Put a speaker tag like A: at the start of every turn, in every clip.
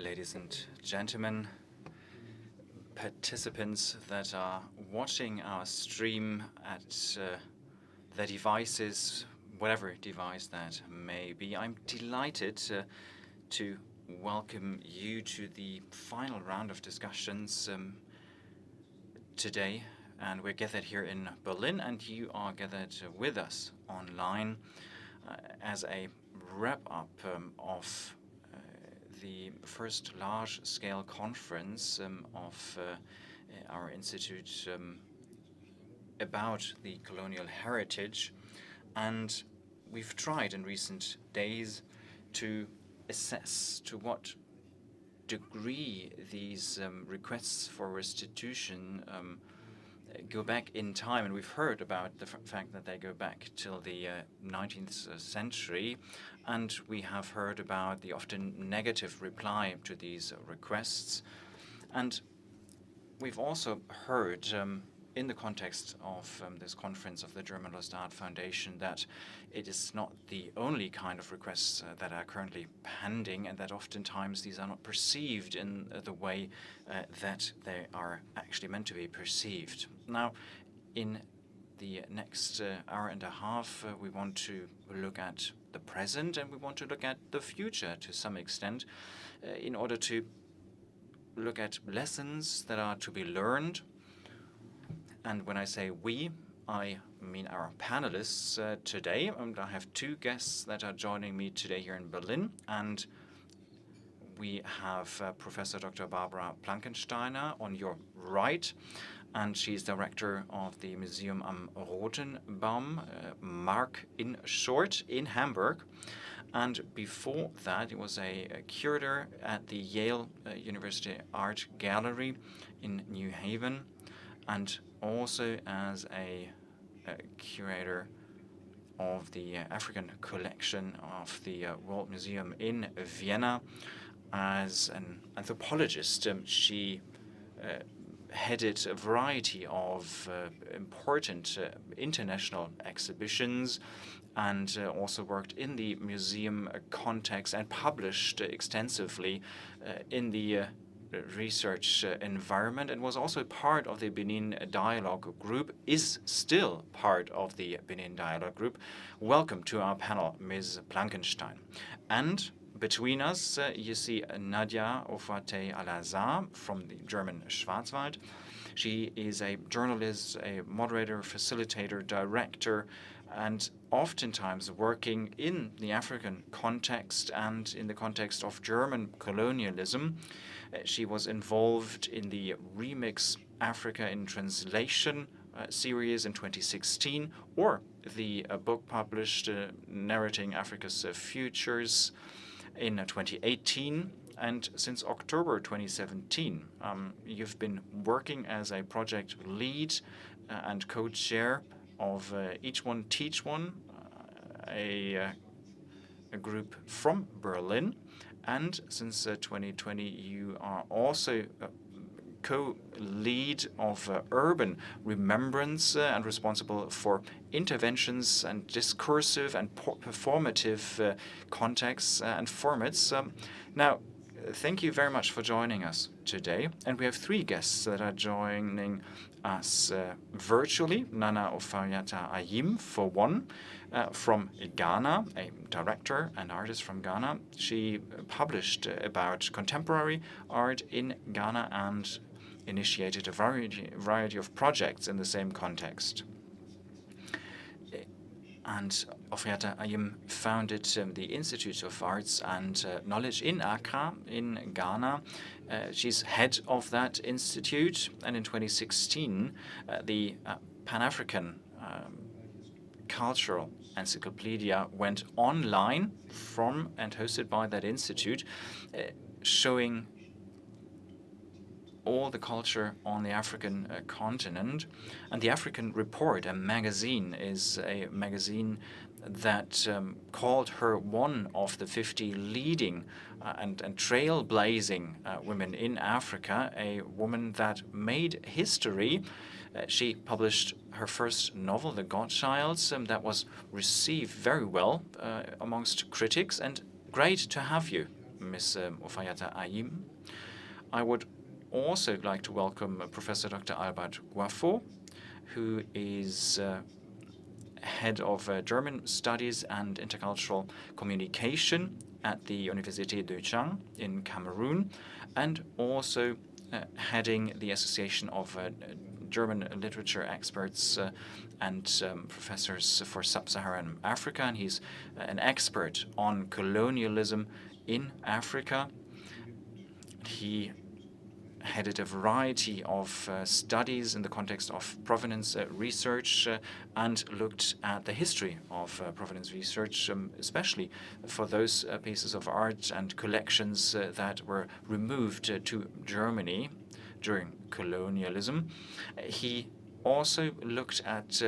A: ladies and gentlemen, participants that are watching our stream at their devices, whatever device that may be. I'm delighted to welcome you to the final round of discussions today. And we're gathered here in Berlin, and you are gathered with us online as a wrap-up of the first large-scale conference of our institute about the colonial heritage. And we've tried in recent days to assess to what degree these requests for restitution go back in time. And we've heard about the fact that they go back till the 19th century. And we have heard about the often negative reply to these requests. And we've also heard in the context of this conference of the German Lost Art Foundation that it is not the only kind of requests that are currently pending, and that oftentimes these are not perceived in the way that they are actually meant to be perceived. Now, in the next hour and a half, we want to look at the present and we want to look at the future to some extent in order to look at lessons that are to be learned. And when I say we, I mean our panelists today. I have two guests that are joining me today here in Berlin. And we have Professor Dr. Barbara Plankensteiner on your right. And she's director of the Museum am Rothenbaum, Mark in short, in Hamburg. And before that, it was a curator at the Yale University Art Gallery in New Haven, and also as a curator of the African collection of the World Museum in Vienna. As an anthropologist, she headed a variety of important international exhibitions and also worked in the museum context and published extensively in the research environment, and was also part of the Benin Dialogue Group, is still part of the Benin Dialogue Group. Welcome to our panel, Ms. Plankenstein. And between us, you see Nadja Ofuatey-Alazard from the German Schwarzwald. She is a journalist, a moderator, facilitator, director, and oftentimes working in the African context and in the context of German colonialism. She was involved in the Remix Africa in Translation series in 2016, or the book published narrating Africa's futures in 2018, and since October 2017, you've been working as a project lead and co-chair of Each One Teach One, a group from Berlin, and since 2020 you are also co-lead of urban remembrance and responsible for interventions and discursive and performative contexts and formats. Now, thank you very much for joining us today. And we have three guests that are joining us virtually. Nana Oforiatta Ayim, for one, from Ghana, a director and artist from Ghana. She published about contemporary art in Ghana and initiated a variety of projects in the same context. And Oforiatta Ayim founded the Institute of Arts and Knowledge in Accra, in Ghana. She's head of that institute, and in 2016, the Pan-African Cultural Encyclopedia went online from and hosted by that institute, showing all the culture on the African continent. And the African Report, a magazine, is a magazine that called her one of the 50 leading and trailblazing women in Africa, a woman that made history. She published her first novel, The Godchild, that was received very well amongst critics. And great to have you Ms. Oforiatta-Ayim. I would also like to welcome Professor Dr. Albert Gouaffo, who is head of German Studies and Intercultural Communication at the Université de Dschang in Cameroon, and also heading the Association of German Literature Experts and Professors for Sub-Saharan Africa. And he's an expert on colonialism in Africa. He headed a variety of studies in the context of provenance research and looked at the history of provenance research, especially for those pieces of art and collections that were removed to Germany during colonialism. He also looked at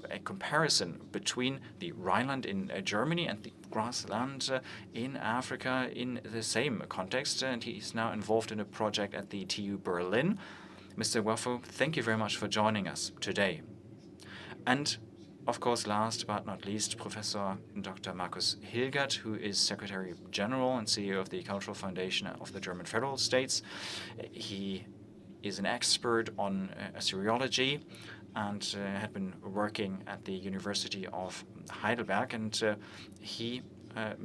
A: a comparison between the Rhineland in Germany and the grassland in Africa in the same context, and he's now involved in a project at the TU Berlin. Mr. Gouaffo, thank you very much for joining us today. And of course, last but not least, Professor Dr. Markus Hilgert, who is Secretary General and CEO of the Cultural Foundation of the German Federal States. He is an expert on Assyriology and had been working at the University of Heidelberg, and he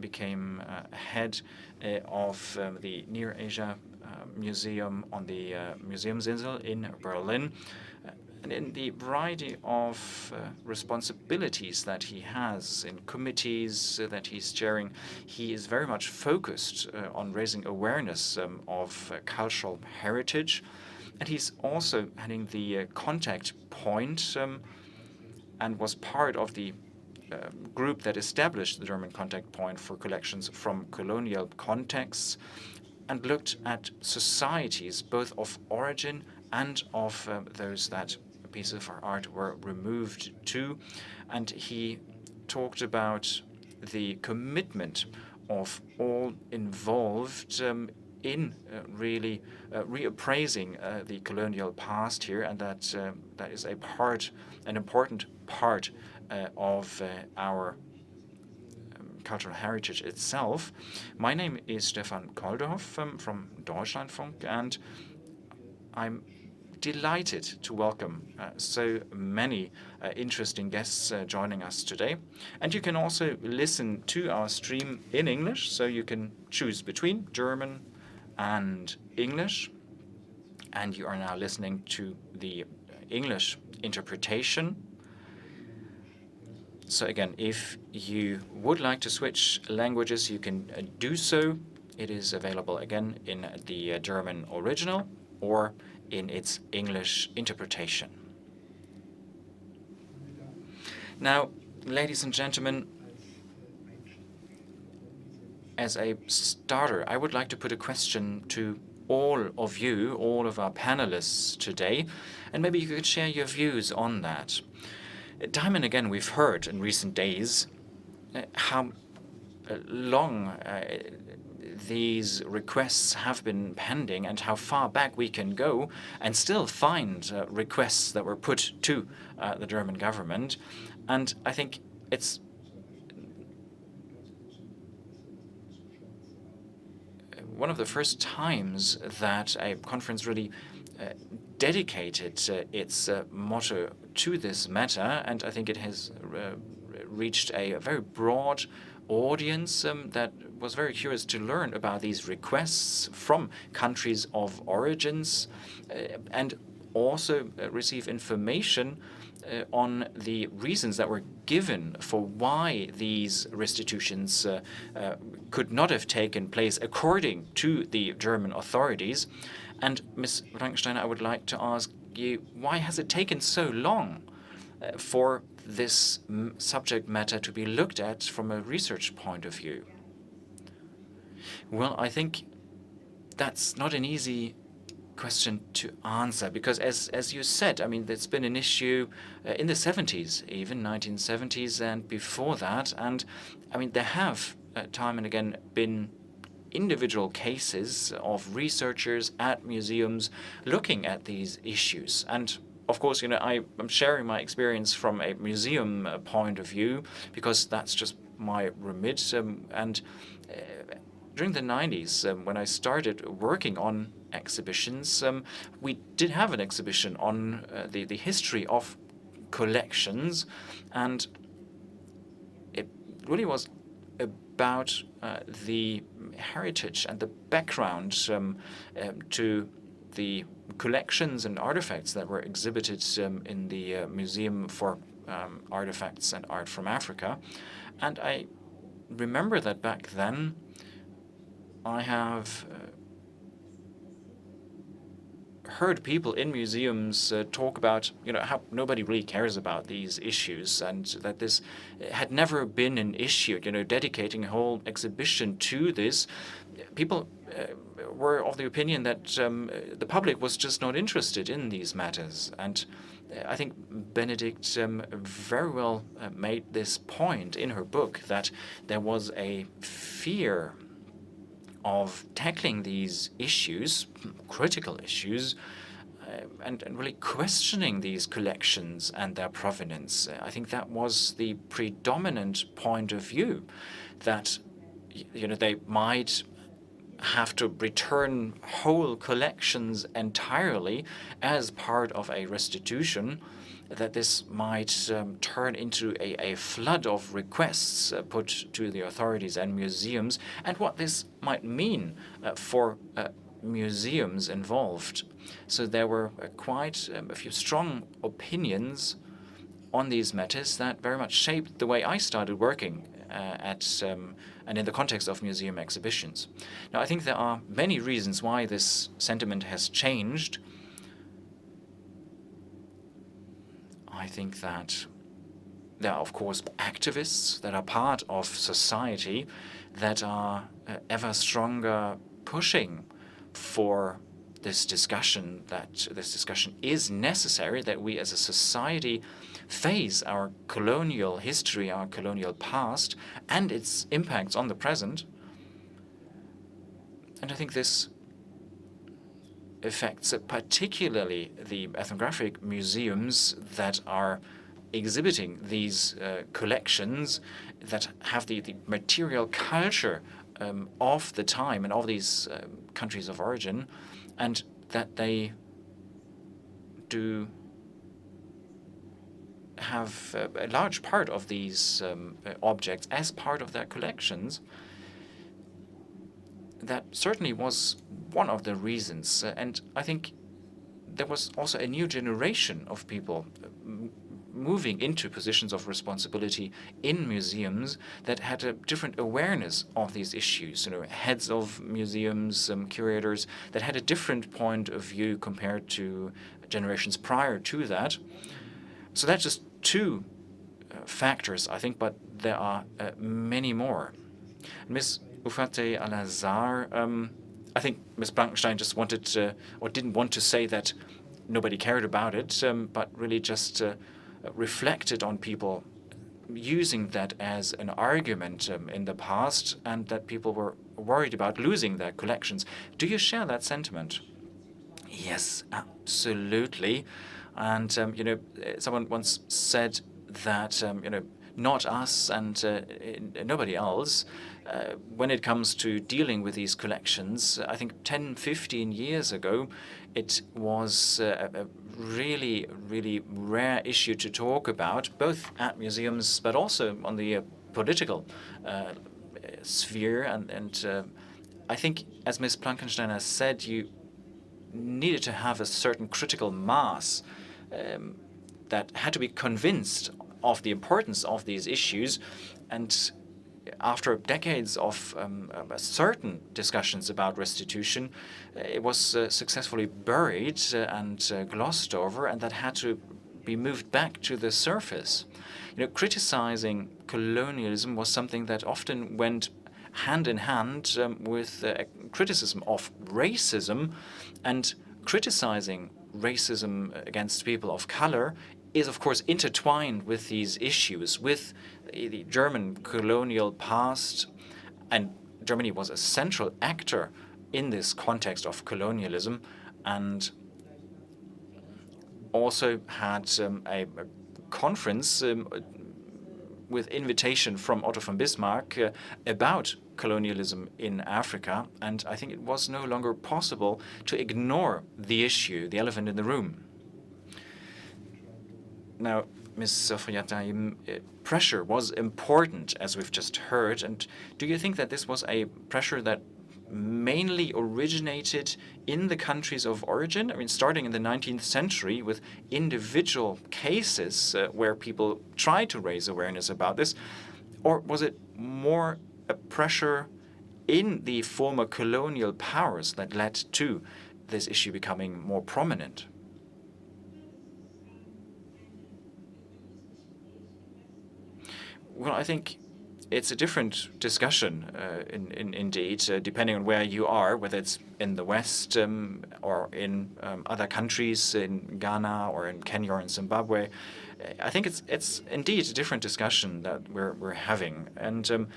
A: became head of the Near Asia Museum on the Museumsinsel in Berlin. And in the variety of responsibilities that he has in committees that he's chairing, he is very much focused on raising awareness of cultural heritage. And he's also heading the contact point and was part of the group that established the German contact point for collections from colonial contexts and looked at societies both of origin and of those that pieces of art were removed to. And he talked about the commitment of all involved in really reappraising the colonial past here, and that is an important part of our cultural heritage itself. My name is Stefan Koldehoff from Deutschlandfunk, and I'm delighted to welcome so many interesting guests joining us today. And you can also listen to our stream in English, so you can choose between German and English. And you are now listening to the English interpretation. So again, if you would like to switch languages, you can do so. It is available again in the German original or in its English interpretation. Now, ladies and gentlemen, as a starter, I would like to put a question to all of you, all of our panelists today, and maybe you could share your views on that. Time and again, we've heard in recent days how long these requests have been pending and how far back we can go and still find requests that were put to the German government. And I think it's one of the first times that a conference really dedicated its motto to this matter, and I think it has reached a very broad audience that was very curious to learn about these requests from countries of origins and also receive information on the reasons that were given for why these restitutions could not have taken place according to the German authorities. And Ms. Plankensteiner, I would like to ask you, why has it taken so long for this subject matter to be looked at from a research point of view? Well, I think that's not an easy question to answer, because as you said, I mean, it's been an issue in the 70s, even 1970s and before that. And I mean, there have time and again been individual cases of researchers at museums looking at these issues. And of course, you know, I'm sharing my experience from a museum point of view, because that's just my remit. And during the 90s, when I started working on exhibitions, we did have an exhibition on the history of collections, and it really was about the heritage and the background to the collections and artifacts that were exhibited in the Museum for Artifacts and Art from Africa. And I remember that back then I have heard people in museums talk about, how nobody really cares about these issues, and that this had never been an issue, dedicating a whole exhibition to this. People were of the opinion that the public was just not interested in these matters. And I think Benedict very well made this point in her book, that there was a fear of tackling these issues, critical issues, and really questioning these collections and their provenance. I think that was the predominant point of view, that they might have to return whole collections entirely as part of a restitution, that this might turn into a flood of requests put to the authorities and museums, and what this might mean for museums involved. So there were quite a few strong opinions on these matters that very much shaped the way I started working and in the context of museum exhibitions. Now, I think there are many reasons why this sentiment has changed. I think that there are, of course, activists that are part of society that are ever stronger pushing for this discussion, that this discussion is necessary, that we as a society face our colonial history, our colonial past, and its impacts on the present. And I think this affects particularly the ethnographic museums that are exhibiting these collections, that have the material culture of the time and of these countries of origin, and that they do have a large part of these objects as part of their collections. That certainly was one of the reasons. And I think there was also a new generation of people moving into positions of responsibility in museums that had a different awareness of these issues. Heads of museums, curators that had a different point of view compared to generations prior to that. So that's just two factors, I think, but there are many more. Ms. Ofuatey-Alazard, I think Ms. Plankensteiner just wanted to, or didn't want to say that nobody cared about it, but really just reflected on people using that as an argument in the past, and that people were worried about losing their collections. Do you share that sentiment? Yes, absolutely. And, someone once said that, not us and nobody else, when it comes to dealing with these collections, I think 10, 15 years ago, it was a really, really rare issue to talk about, both at museums but also on the political sphere. And I think, as Ms. Plankensteiner said, you needed to have a certain critical mass that had to be convinced of the importance of these issues. And after decades of certain discussions about restitution, it was successfully buried and glossed over, and that had to be moved back to the surface. Criticizing colonialism was something that often went hand in hand with criticism of racism, and criticizing racism against people of color is, of course, intertwined with these issues, with the German colonial past. And Germany was a central actor in this context of colonialism, and also had a conference with invitation from Otto von Bismarck about colonialism in Africa, and I think it was no longer possible to ignore the issue, the elephant in the room. Now, Ms. Oforiatta, pressure was important, as we've just heard, and do you think that this was a pressure that mainly originated in the countries of origin? I mean, starting in the 19th century with individual cases where people tried to raise awareness about this, or was it more a pressure in the former colonial powers that led to this issue becoming more prominent? Well, I think it's a different discussion, indeed, depending on where you are, whether it's in the West or in other countries, in Ghana or in Kenya or in Zimbabwe. I think it's indeed a different discussion that we're having. And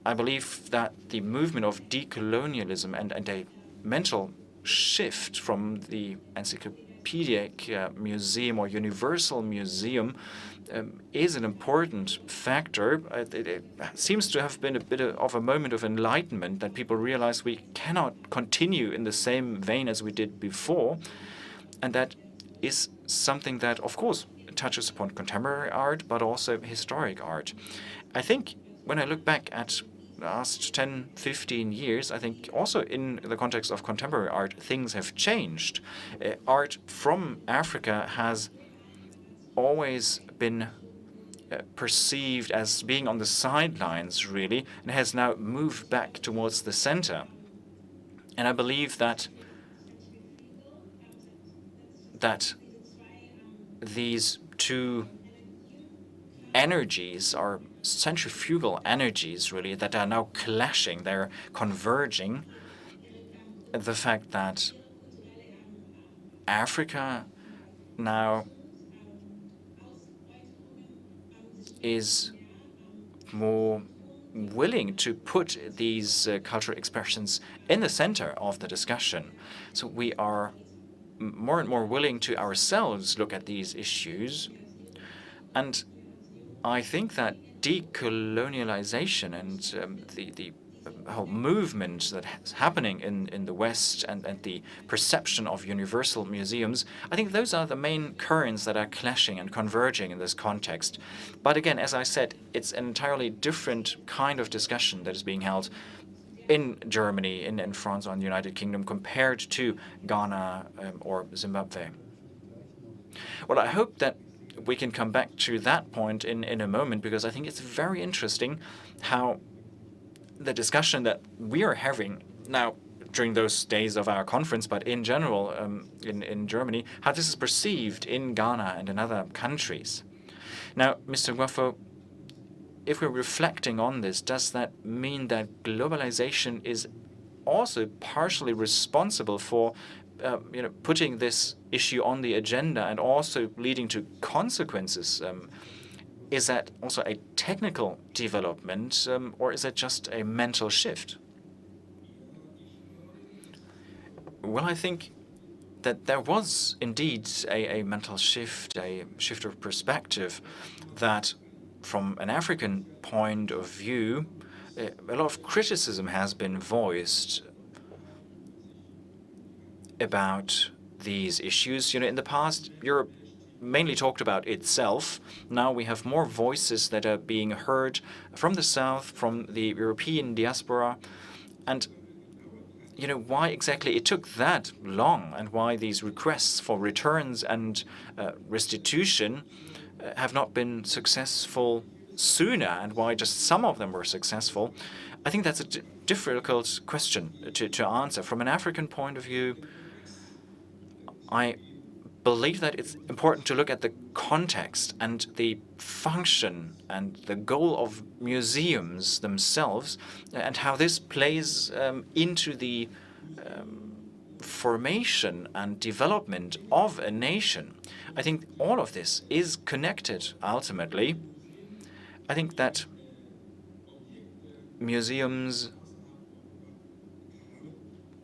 A: I believe that the movement of decolonialism and a mental shift from the encyclopedic museum or universal museum is an important factor. It seems to have been a bit of a moment of enlightenment that people realize we cannot continue in the same vein as we did before. And that is something that, of course, touches upon contemporary art, but also historic art. I think when I look back at the last 10, 15 years, I think also in the context of contemporary art, things have changed. Art from Africa has always been perceived as being on the sidelines, really, and has now moved back towards the center. And I believe that these two energies are centrifugal energies, really, that are now clashing, they're converging. The fact that Africa now is more willing to put these cultural expressions in the center of the discussion. So we are more and more willing to ourselves look at these issues. And I think that decolonialization and the whole movement that's happening in the West and the perception of universal museums, I think those are the main currents that are clashing and converging in this context. But again, as I said, it's an entirely different kind of discussion that is being held in Germany, in France, or in the United Kingdom, compared to Ghana or Zimbabwe. Well, I hope that we can come back to that point in a moment, because I think it's very interesting how the discussion that we are having now during those days of our conference, but in general in Germany, how this is perceived in Ghana and in other countries. Now, Mr. Gouaffo, if we're reflecting on this, does that mean that globalization is also partially responsible for putting this issue on the agenda and also leading to consequences? Is that also a technical development, or is it just a mental shift? Well, I think that there was indeed a mental shift, a shift of perspective, that from an African point of view, a lot of criticism has been voiced about these issues. In the past, Europe mainly talked about itself. Now we have more voices that are being heard from the South, from the European diaspora. And why exactly it took that long, and why these requests for returns and restitution have not been successful sooner, and why just some of them were successful, I think that's a difficult question to answer. From an African point of view, I believe that it's important to look at the context and the function and the goal of museums themselves, and how this plays into the formation and development of a nation. I think all of this is connected ultimately. I think that museums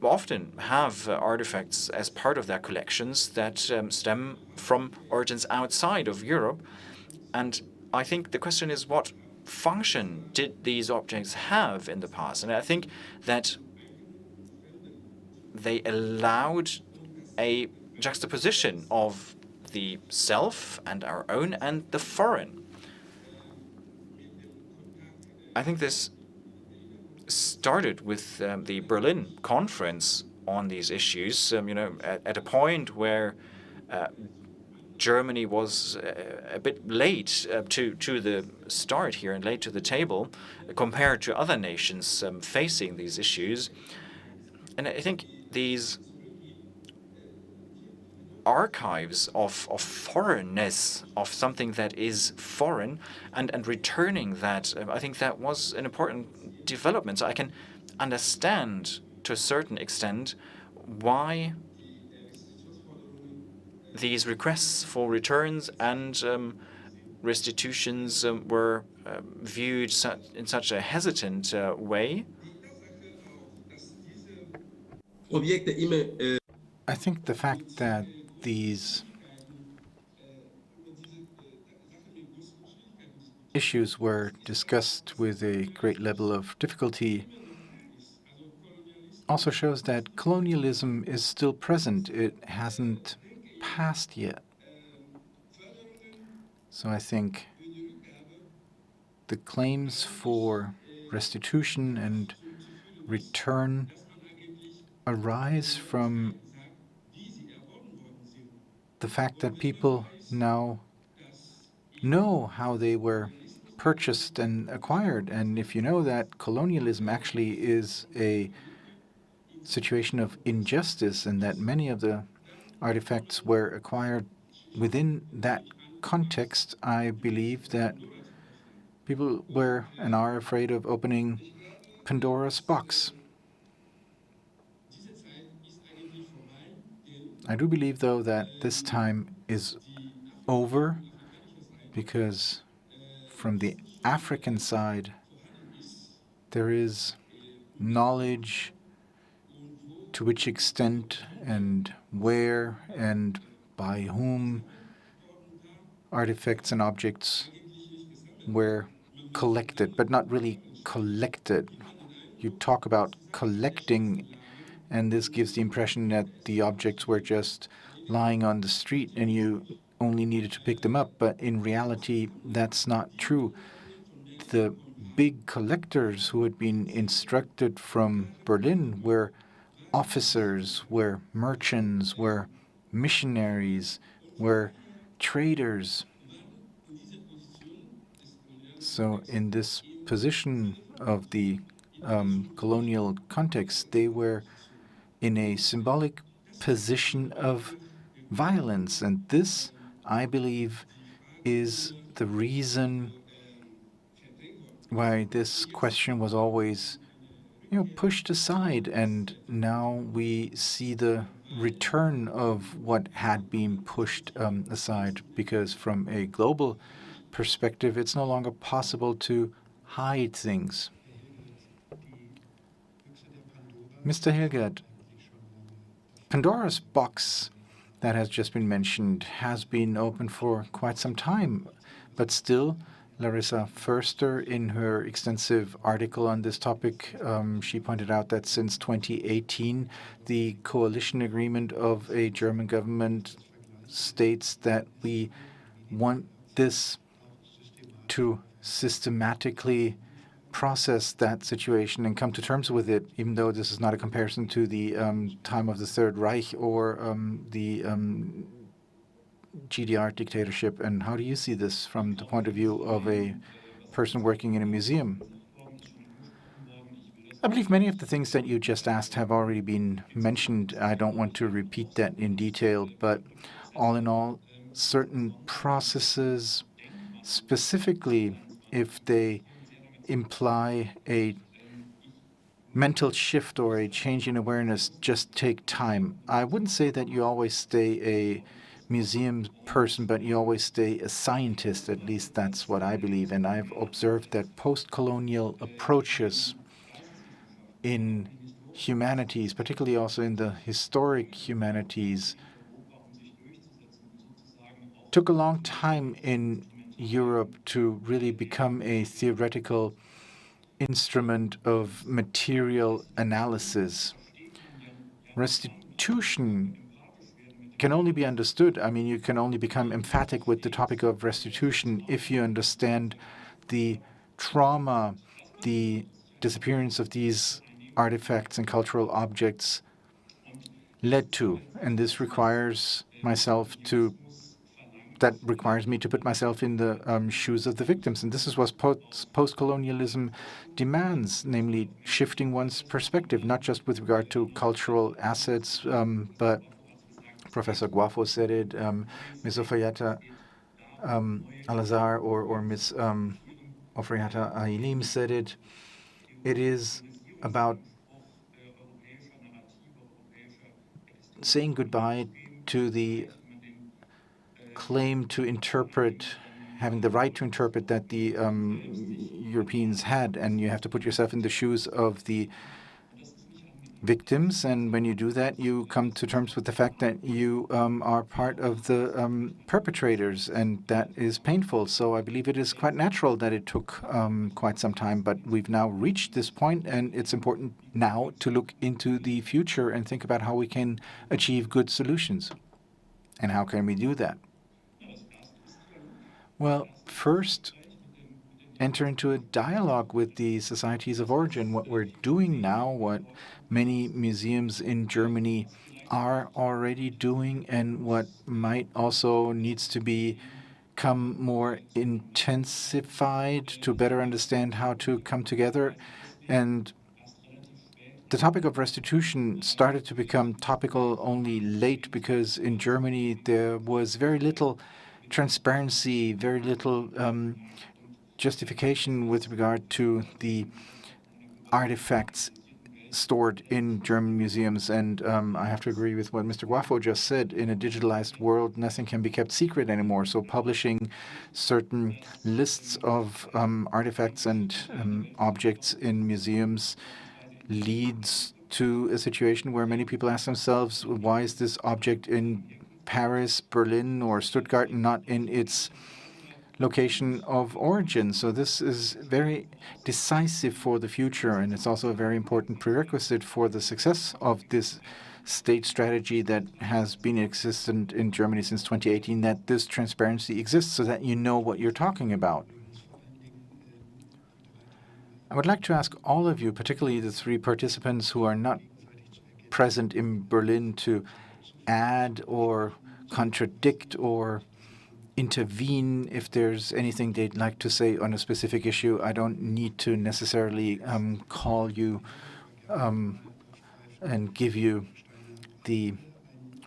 A: often have artifacts as part of their collections that stem from origins outside of Europe. And I think the question is, what function did these objects have in the past? And I think that they allowed a juxtaposition of the self and our own and the foreign. I think this started with the Berlin conference on these issues, at a point where Germany was a bit late to the start here and late to the table compared to other nations facing these issues. And I think these archives of foreignness, of something that is foreign, and returning that, I think that was an important development. So I can understand to a certain extent why these requests for returns and restitutions were viewed in such a hesitant way.
B: I think the fact that these issues were discussed with a great level of difficulty also shows that colonialism is still present. It hasn't passed yet. So I think the claims for restitution and return arise from the fact that people now know how they were purchased and acquired. And if you know that colonialism actually is a situation of injustice and that many of the artifacts were acquired within that context, I believe that people were and are afraid of opening Pandoras Box. I do believe, though, that this time is over, because from the African side, there is knowledge to which extent and where and by whom artifacts and objects were collected, but not really collected. You talk about collecting, and this gives the impression that the objects were just lying on the street and you only needed to pick them up. But in reality, that's not true. The big collectors who had been instructed from Berlin were officers, were merchants, were missionaries, were traders. So in this position of the colonial context, they were in a symbolic position of violence. And this, I believe, is the reason why this question was always pushed aside, and now we see the return of what had been pushed aside, because from a global perspective, it's no longer possible to hide things. Mr. Hilgert, Pandora's Box that has just been mentioned has been open for quite some time, but still, Larissa Förster, in her extensive article on this topic, she pointed out that since 2018, the coalition agreement of a German government states that we want this to systematically process that situation and come to terms with it, even though this is not a comparison to the time of the Third Reich or the GDR dictatorship. And how do you see this from the point of view of a person working in a museum? I believe many of the things that you just asked have already been mentioned. I don't want to repeat that in detail, but all in all, certain processes, specifically if they imply a mental shift or a change in awareness, just take time. I wouldn't say that you always stay a museum person, but you always stay a scientist. At least that's what I believe. And I've observed that post-colonial approaches in humanities, particularly also in the historic humanities, took a long time in Europe to really become a theoretical instrument of material analysis. Restitution can only be understood. I mean, you can only become emphatic with the topic of restitution if you understand the trauma, the disappearance of these artifacts and cultural objects led to. And this requires me to put myself in the shoes of the victims. And this is what post-colonialism demands, namely shifting one's perspective, not just with regard to cultural assets, but Professor Gouaffo said it, Ms. Ofuatey-Alazard or Ms. Oforiatta Ayim said it. It is about saying goodbye to the claim to interpret, having the right to interpret that the Europeans had, and you have to put yourself in the shoes of the victims, and when you do that, you come to terms with the fact that you are part of the perpetrators, and that is painful. So I believe it is quite natural that it took quite some time, but we've now reached this point, and it's important now to look into the future and think about how we can achieve good solutions. And how can we do that? Well, first, enter into a dialogue with the societies of origin. What we're doing now, what many museums in Germany are already doing, and what might also needs to become more intensified to better understand how to come together. And the topic of restitution started to become topical only late because in Germany there was very little transparency, very little justification with regard to the artifacts stored in German museums. And I have to agree with what Mr. Gouaffo just said. In a digitalized world, nothing can be kept secret anymore. So publishing certain lists of artifacts and objects in museums leads to a situation where many people ask themselves, why is this object in Paris, Berlin, or Stuttgart, not in its location of origin? So this is very decisive for the future, and it's also a very important prerequisite for the success of this state strategy that has been existent in Germany since 2018, that this transparency exists so that you know what you're talking about. I would like to ask all of you, particularly the three participants who are not present in Berlin, to add or contradict or intervene if there's anything they'd like to say on a specific issue. I don't need to necessarily call you and give you the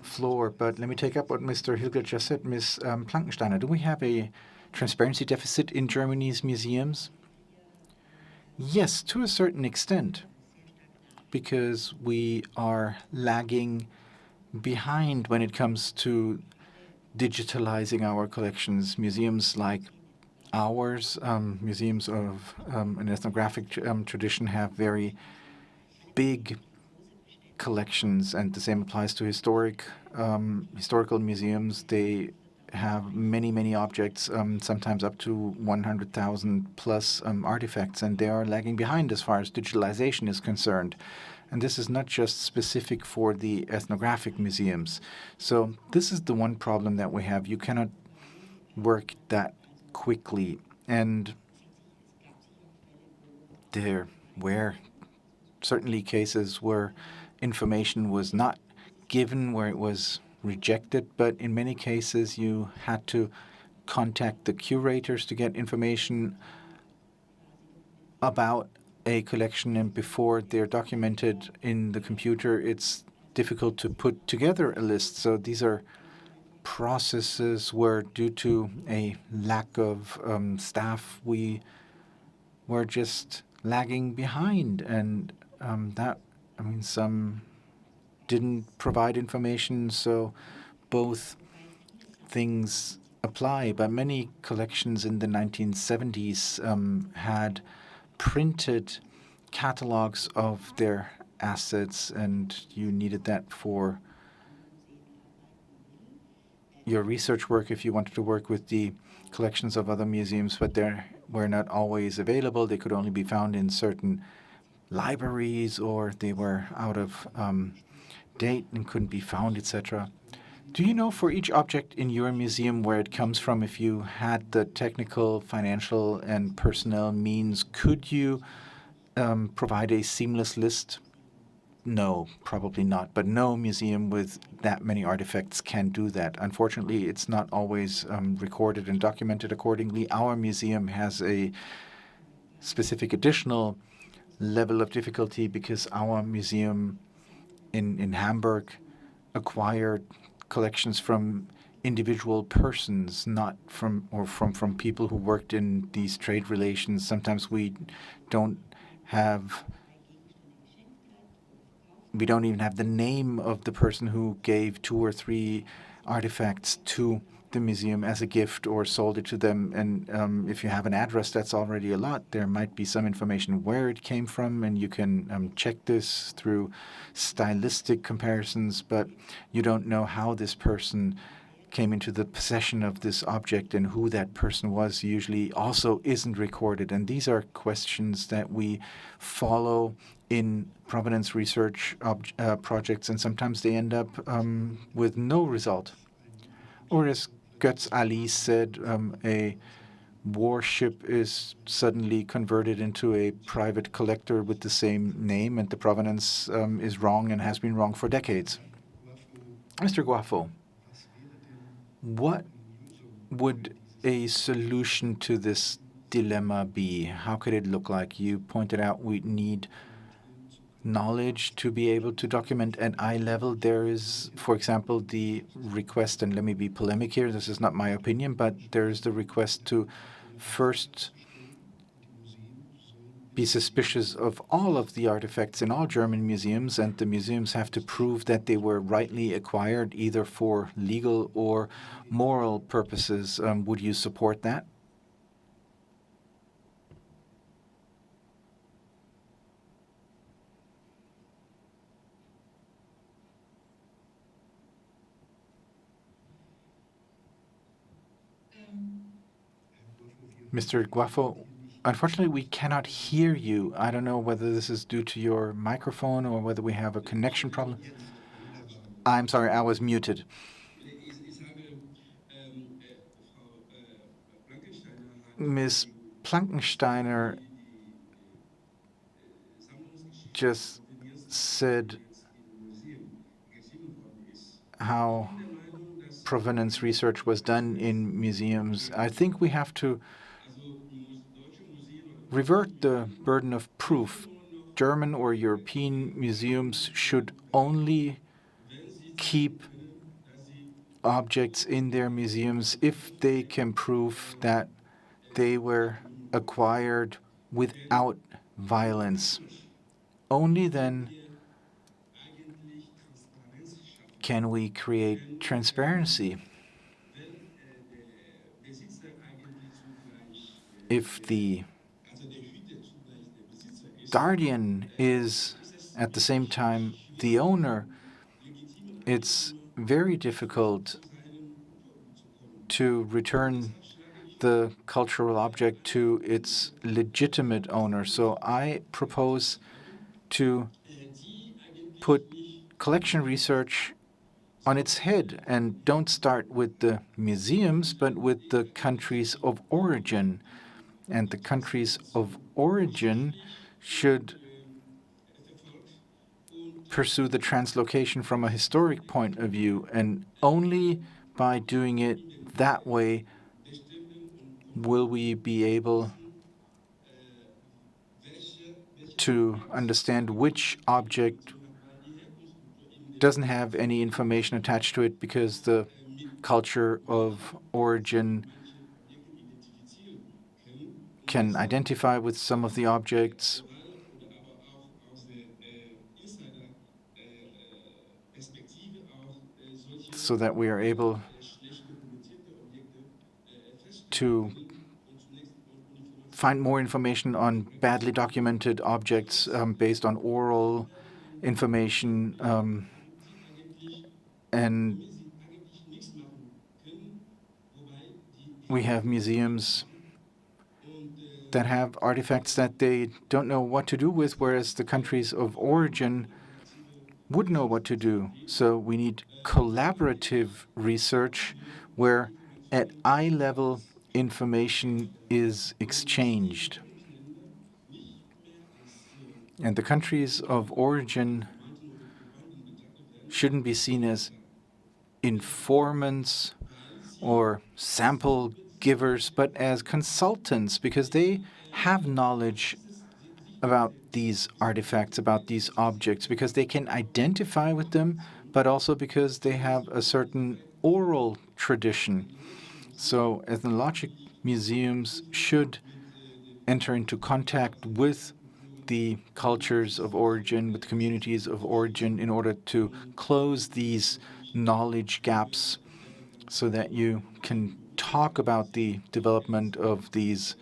B: floor, but let me take up what Mr. Hilgert just said. Ms. Plankensteiner, do we have a transparency deficit in Germany's museums? Yes, to a certain extent, because we are lagging behind when it comes to digitalizing our collections. Museums like ours, museums of an ethnographic tradition, have very big collections, and the same applies to historical museums. They have many, many objects, sometimes up to 100,000 plus artifacts, and they are lagging behind as far as digitalization is concerned. And this is not just specific for the ethnographic museums. So this is the one problem that we have. You cannot work that quickly. And there were certainly cases where information was not given, where it was rejected, but in many cases you had to contact the curators to get information about a collection, and before they're documented in the computer, it's difficult to put together a list. So these are processes where, due to a lack of staff, we were just lagging behind, and some didn't provide information, so both things apply. But many collections in the 1970s had printed catalogs of their assets, and you needed that for your research work if you wanted to work with the collections of other museums, but they were not always available. They could only be found in certain libraries, or they were out of date and couldn't be found, etc. Do you know for each object in your museum where it comes from? If you had the technical, financial, and personnel means, could you provide a seamless list? No, probably not. But no museum with that many artifacts can do that. Unfortunately, it's not always recorded and documented accordingly. Our museum has a specific additional level of difficulty because our museum in Hamburg acquired collections from individual persons, not from people who worked in these trade relations. Sometimes we don't even have the name of the person who gave 2 or 3 artifacts to the museum as a gift or sold it to them. And if you have an address, that's already a lot. There might be some information where it came from, and you can check this through stylistic comparisons, but you don't know how this person came into the possession of this object, and who that person was usually also isn't recorded. And these are questions that we follow in provenance research projects, and sometimes they end up with no result. Or as Götz Ali said, a warship is suddenly converted into a private collector with the same name, and the provenance is wrong and has been wrong for decades. Mr. Gouaffo, what would a solution to this dilemma be? How could it look like? You pointed out we need knowledge to be able to document at eye level. There is, for example, the request, and let me be polemic here, this is not my opinion, but there is the request to first be suspicious of all of the artifacts in all German museums, and the museums have to prove that they were rightly acquired, either for legal or moral purposes. Would you support that? Mr. Gouaffo, unfortunately, we cannot hear you. I don't know whether this is due to your microphone or whether we have a connection problem. I'm sorry, I was muted. Ms. Plankensteiner just said how provenance research was done in museums. I think we have to revert the burden of proof. German or European museums should only keep objects in their museums if they can prove that they were acquired without violence. Only then can we create transparency. If the guardian is at the same time the owner, it's very difficult to return the cultural object to its legitimate owner. So I propose to put collection research on its head and don't start with the museums, but with the countries of origin. And the countries of origin should pursue the translocation from a historic point of view, and only by doing it that way will we be able to understand which object doesn't have any information attached to it because the culture of origin can identify with some of the objects, so that we are able to find more information on badly documented objects based on oral information, and We have museums that have artifacts that they don't know what to do with, whereas the countries of origin would know what to do. So we need collaborative research where at eye level information is exchanged. And the countries of origin shouldn't be seen as informants or sample givers, but as consultants, because they have knowledge about these artifacts, about these objects, because they can identify with them, but also because they have a certain oral tradition. So ethnologic museums should enter into contact with the cultures of origin, with the communities of origin, in order to close these knowledge gaps so that you can talk about the development of these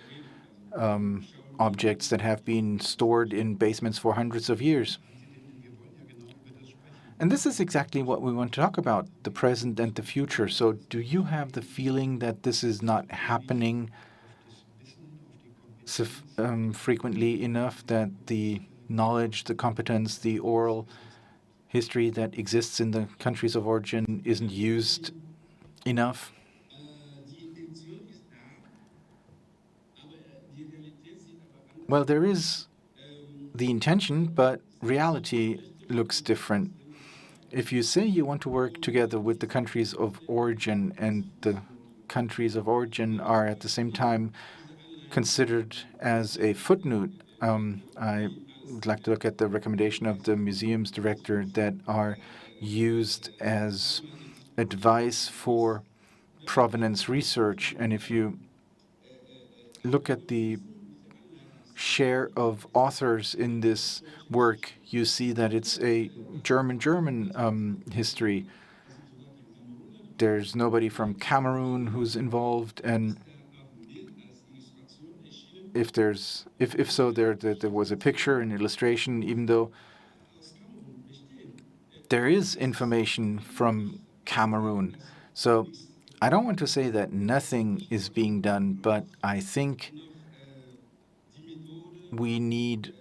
B: objects that have been stored in basements for hundreds of years. And this is exactly what we want to talk about, the present and the future. So do you have the feeling that this is not happening frequently enough, that the knowledge, the competence, the oral history that exists in the countries of origin isn't used enough? Well, there is the intention, but reality looks different. If you say you want to work together with the countries of origin, and the countries of origin are at the same time considered as a footnote, I would like to look at the recommendation of the museum's director that are used as advice for provenance research. And if you look at the share of authors in this work, you see that it's a German history. There's nobody from Cameroon who's involved, and if so, there was a picture, an illustration, even though there is information from Cameroon. So I don't want to say that nothing is being done, but I think we need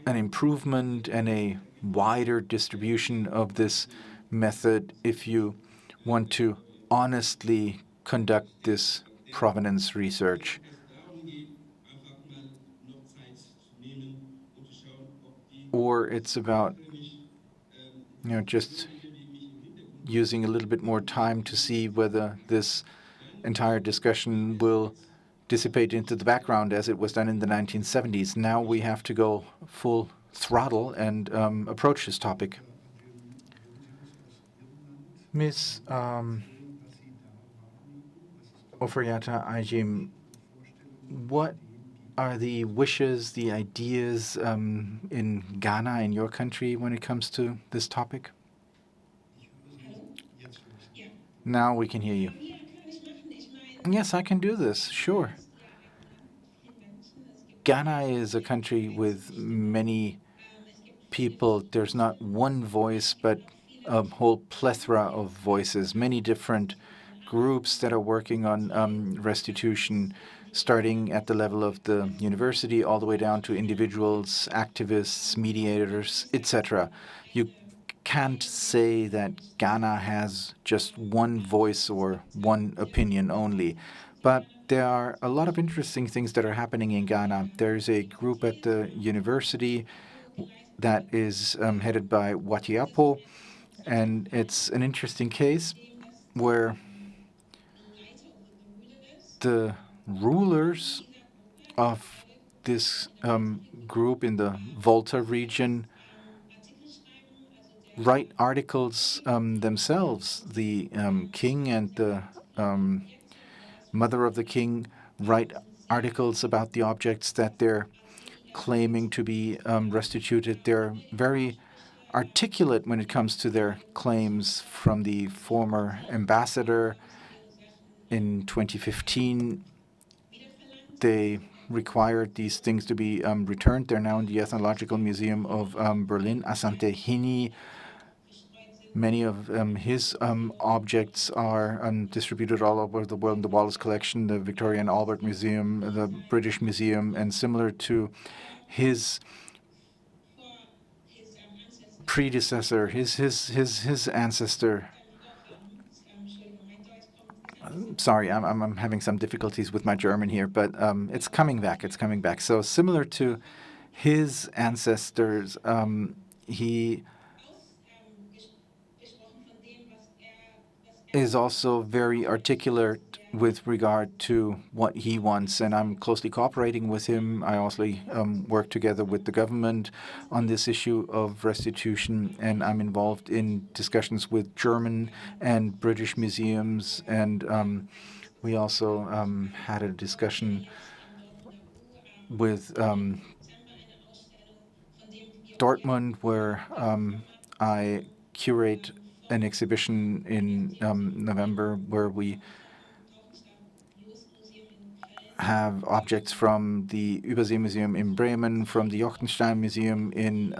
B: an improvement and a wider distribution of this method if you want to honestly conduct this provenance research. Or it's about, just using a little bit more time to see whether this entire discussion will dissipate into the background as it was done in the 1970s. Now we have to go full throttle and approach this topic. Ms. Oforiatta, Ayim, what are the wishes, the ideas in Ghana, in your country, when it comes to this topic? Now we can hear you. Yes, I can do this, sure. Ghana is a country with many people. There's not one voice, but a whole plethora of voices, many different groups that are working on restitution, starting at the level of the university all the way down to individuals, activists, mediators, etc. You can't say that Ghana has just one voice or one opinion only. But there are a lot of interesting things that are happening in Ghana. There's a group at the university that is headed by Watiapo, and it's an interesting case where the rulers of this group in the Volta region write articles themselves. The king and the mother of the king write articles about the objects that they're claiming to be restituted. They're very articulate when it comes to their claims. From the former ambassador in 2015, they required these things to be returned. They're now in the Ethnological Museum of Berlin. Asante Hini Many of his objects are distributed all over the world in the Wallace Collection, the Victoria and Albert Museum, the British Museum, and similar to his predecessor, his ancestor. Sorry, I'm having some difficulties with my German here, but it's coming back. It's coming back. So similar to his ancestors, he is also very articulate with regard to what he wants, and I'm closely cooperating with him. I also work together with the government on this issue of restitution, and I'm involved in discussions with German and British museums, and we also had a discussion with Dortmund, where I curate an exhibition in November where we have objects from the Überseemuseum in Bremen, from the Jochtenstein Museum in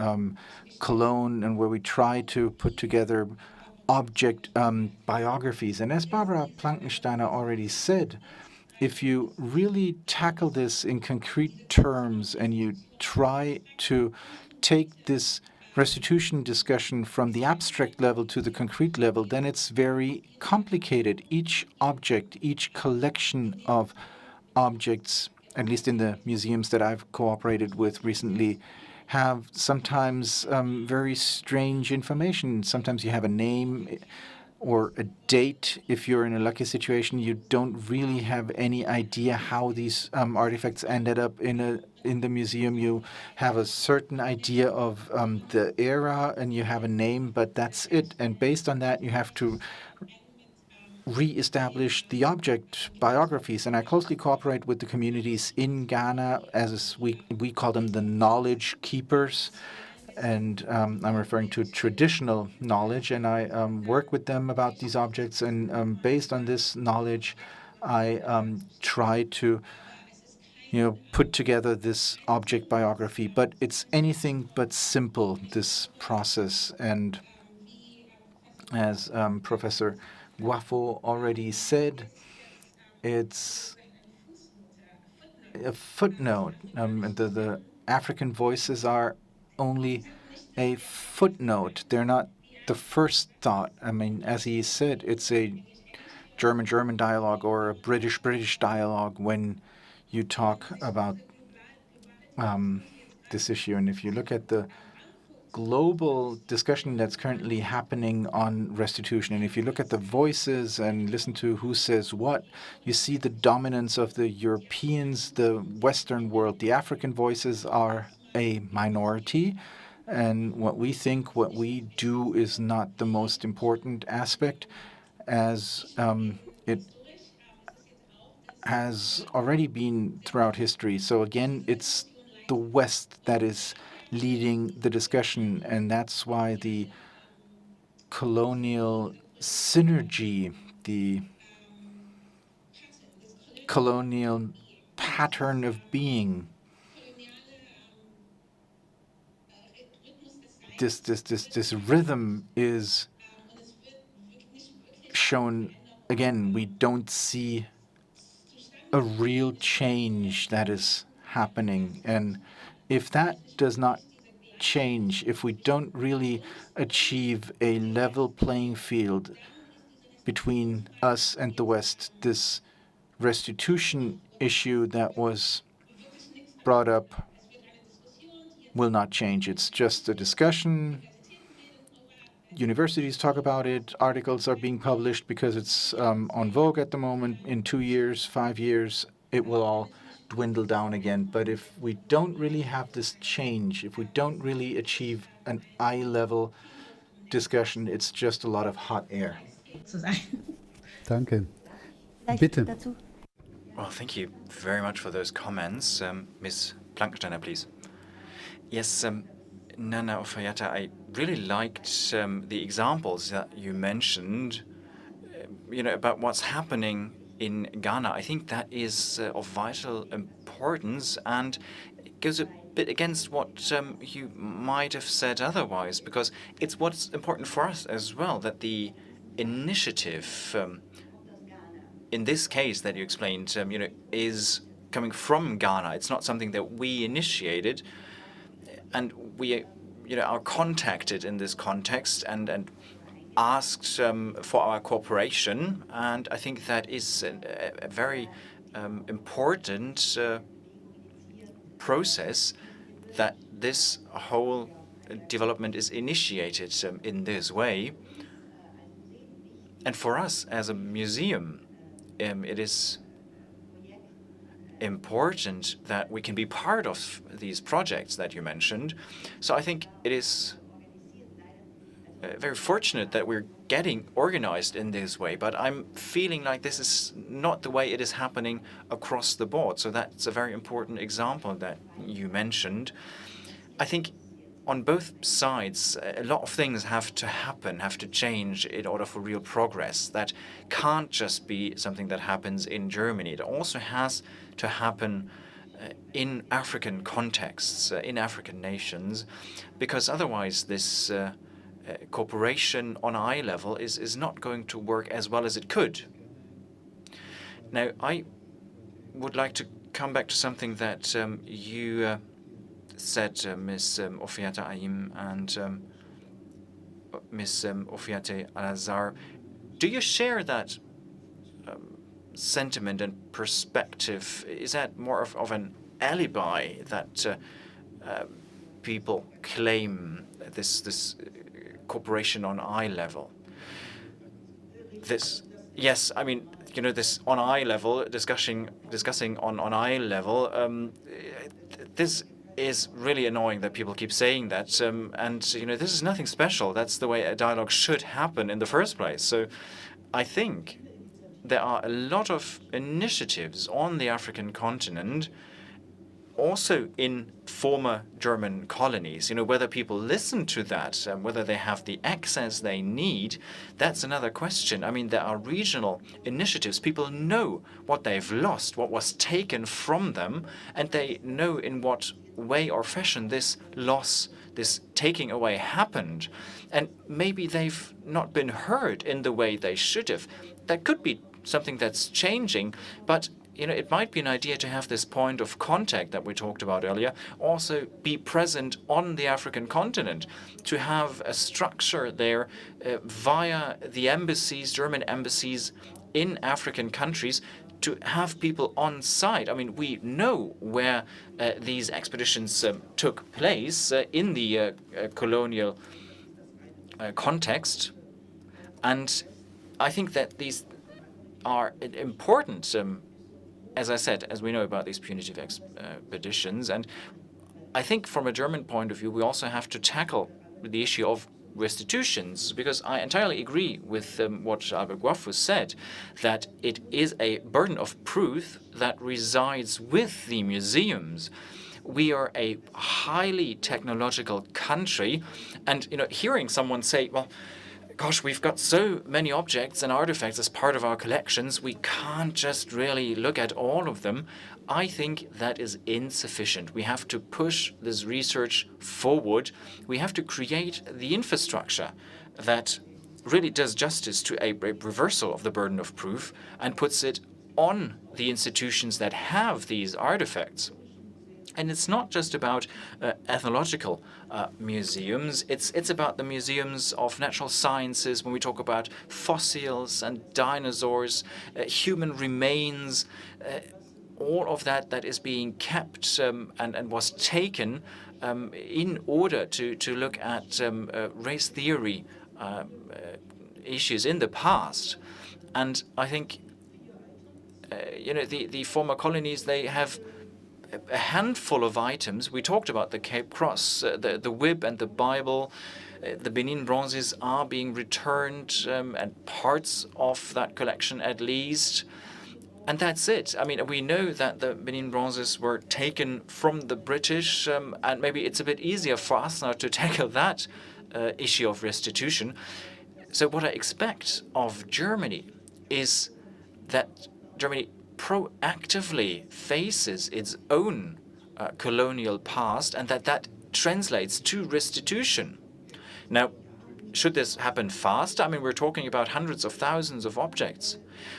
B: Cologne, and where we try to put together object biographies. And as Barbara Plankensteiner already said, if you really tackle this in concrete terms and you try to take this restitution discussion from the abstract level to the concrete level, then it's very complicated. Each object, each collection of objects, at least in the museums that I've cooperated with recently, have sometimes very strange information. Sometimes you have a name or a date. If you're in a lucky situation, you don't really have any idea how these artifacts ended up in the museum. You have a certain idea of the era and you have a name, but that's it. And based on that, you have to re-establish the object biographies. And I closely cooperate with the communities in Ghana, as we call them the knowledge keepers. And I'm referring to traditional knowledge, and I work with them about these objects. And based on this knowledge, I try to, put together this object biography. But it's anything but simple, this process. And as Professor Gouaffo already said, it's a footnote. The African voices are only a footnote. They're not the first thought. I mean, as he said, it's a German-German dialogue or a British-British dialogue when you talk about this issue. And if you look at the global discussion that's currently happening on restitution, and if you look at the voices and listen to who says what, you see the dominance of the Europeans, the Western world. The African voices are a minority, and what we think, what we do is not the most important aspect, as it has already been throughout history. So again, it's the West that is leading the discussion, and that's why the colonial synergy, the colonial pattern of being, this rhythm is shown again. We don't see a real change that is happening, and if that does not change, if we don't really achieve a level playing field between us and the West, this restitution issue that was brought up will not change. It's just a discussion. Universities talk about it. Articles are being published because it's on vogue at the moment. In 2 years, 5 years, it will all dwindle down again. But if we don't really have this change, if we don't really achieve an eye-level discussion, it's just a lot of hot air.
C: Danke. Bitte.
A: Well, thank you very much for those comments. Ms. Plankensteiner, please. Yes, Nana Oforiatta, I really liked the examples that you mentioned, about what's happening in Ghana. I think that is of vital importance, and it goes a bit against what you might have said otherwise, because it's what's important for us as well, that the initiative, in this case that you explained, is coming from Ghana. It's not something that we initiated, and we, are contacted in this context and asked for our cooperation. And I think that is a very important process, that this whole development is initiated in this way. And for us as a museum, it is important that we can be part of these projects that you mentioned. So I think it is very fortunate that we're getting organized in this way, but I'm feeling like this is not the way it is happening across the board. So that's a very important example that you mentioned. I think on both sides, a lot of things have to happen, have to change in order for real progress. That can't just be something that happens in Germany. It also has to happen in African contexts, in African nations, because otherwise this cooperation on eye level is not going to work as well as it could. Now, I would like to come back to something that you said, Ms. Oforiatta Ayim and Ms. Ofuatey-Alazard. Do you share that sentiment and perspective? Is that more of an alibi that people claim this cooperation on eye level? Yes, I mean, this on eye level, discussing on eye level, this is really annoying that people keep saying that. And, this is nothing special. That's the way a dialogue should happen in the first place. So I think there are a lot of initiatives on the African continent, also in former German colonies. Whether people listen to that, whether they have the access they need, that's another question. I mean, there are regional initiatives. People know what they've lost, what was taken from them, and they know in what way or fashion this loss, this taking away happened. And maybe they've not been heard in the way they should have. That could be something that's changing, but it might be an idea to have this point of contact that we talked about earlier also be present on the African continent, to have a structure there via the embassies, German embassies in African countries, to have people on site. I mean, we know where these expeditions took place in the colonial context, and I think that these are important. As I said, as we know about these punitive expeditions. And I think from a German point of view, we also have to tackle the issue of restitutions, because I entirely agree with what Albert Gouaffo said, that it is a burden of proof that resides with the museums. We are a highly technological country, and hearing someone say, well, gosh, we've got so many objects and artifacts as part of our collections, we can't just really look at all of them. I think that is insufficient. We have to push this research forward. We have to create the infrastructure that really does justice to a reversal of the burden of proof and puts it on the institutions that have these artifacts. And it's not just about ethnological museums. It's about the museums of natural sciences, when we talk about fossils and dinosaurs, human remains, all of that is being kept and was taken in order to look at race theory issues in the past. And I think, the former colonies, they have a handful of items. We talked about the Cape Cross, the whip and the Bible. The Benin bronzes are being returned, and parts of that collection at least. And that's it. I mean, we know that the Benin bronzes were taken from the British, and maybe it's a bit easier for us now to tackle that issue of restitution. So what I expect of Germany is that Germany proactively faces its own colonial past, and that translates to restitution. Now, should this happen faster? I mean, we're talking about hundreds of thousands of objects.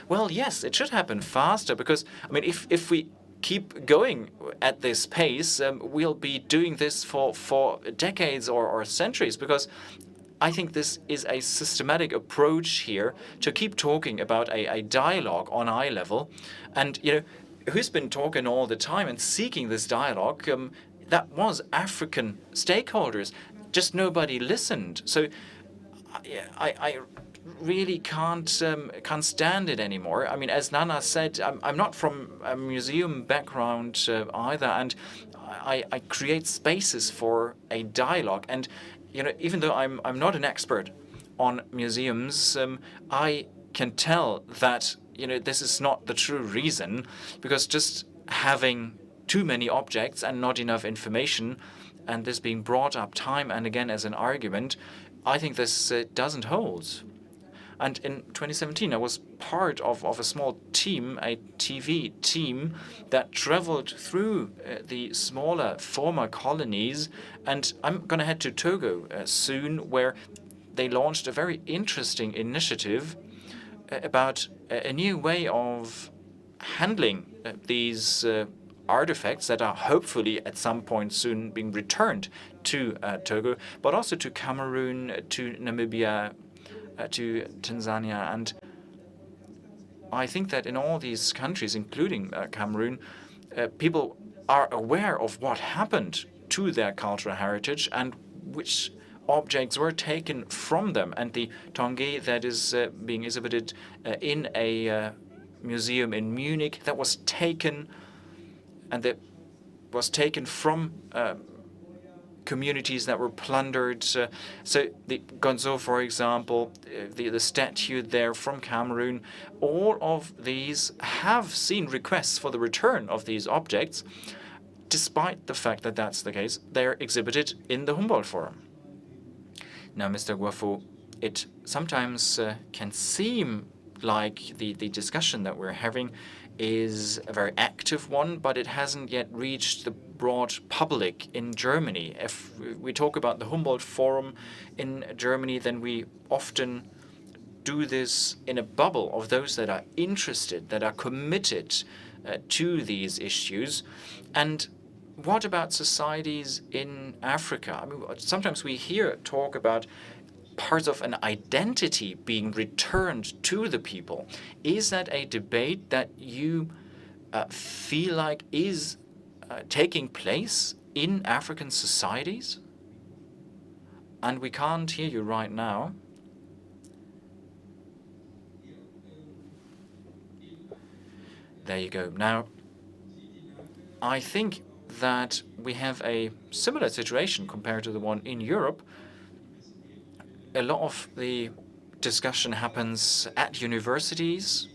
A: Well, yes, it should happen faster because, I mean, if we keep going at this pace, we'll be doing this for decades or centuries, because I think this is a systematic approach here to keep talking about a dialogue on eye level. And, who's been talking all the time and seeking this dialogue? That was African stakeholders. Just nobody listened. So I really can't stand it anymore. I mean, as Nana said, I'm not from a museum background either, and I create spaces for a dialogue. And even though I'm not an expert on museums, I can tell that this is not the true reason, because just having too many objects and not enough information, and this being brought up time and again as an argument, I think this doesn't hold. And in 2017, I was part of a small team, a TV team, that traveled through the smaller former colonies. And I'm going to head to Togo soon, where they launched a very interesting initiative about a new way of handling these artifacts that are hopefully at some point soon being returned to Togo, but also to Cameroon, to Namibia, to Tanzania. And I think that in all these countries, including Cameroon, people are aware of what happened to their cultural heritage and which objects were taken from them. And the Tongue that is being exhibited in a museum in Munich, that was taken, and that was taken from communities that were plundered. So the Gonzo, for example, the statue there from Cameroon, all of these have seen requests for the return of these objects. Despite the fact that that's the case, they're exhibited in the Humboldt Forum. Now, Mr. Gouaffo, it sometimes can seem like the discussion that we're having is a very active one, but it hasn't yet reached the broad public in Germany. If we talk about the Humboldt Forum in Germany, then we often do this in a bubble of those that are interested, that are committed to these issues. And what about societies in Africa? I mean, sometimes we hear talk about parts of an identity being returned to the people. Is that a debate that you feel like is taking place in African societies? And we can't hear you right now. There you go. Now, I think that we have a similar situation compared to the one in Europe. A lot of the discussion happens at universities,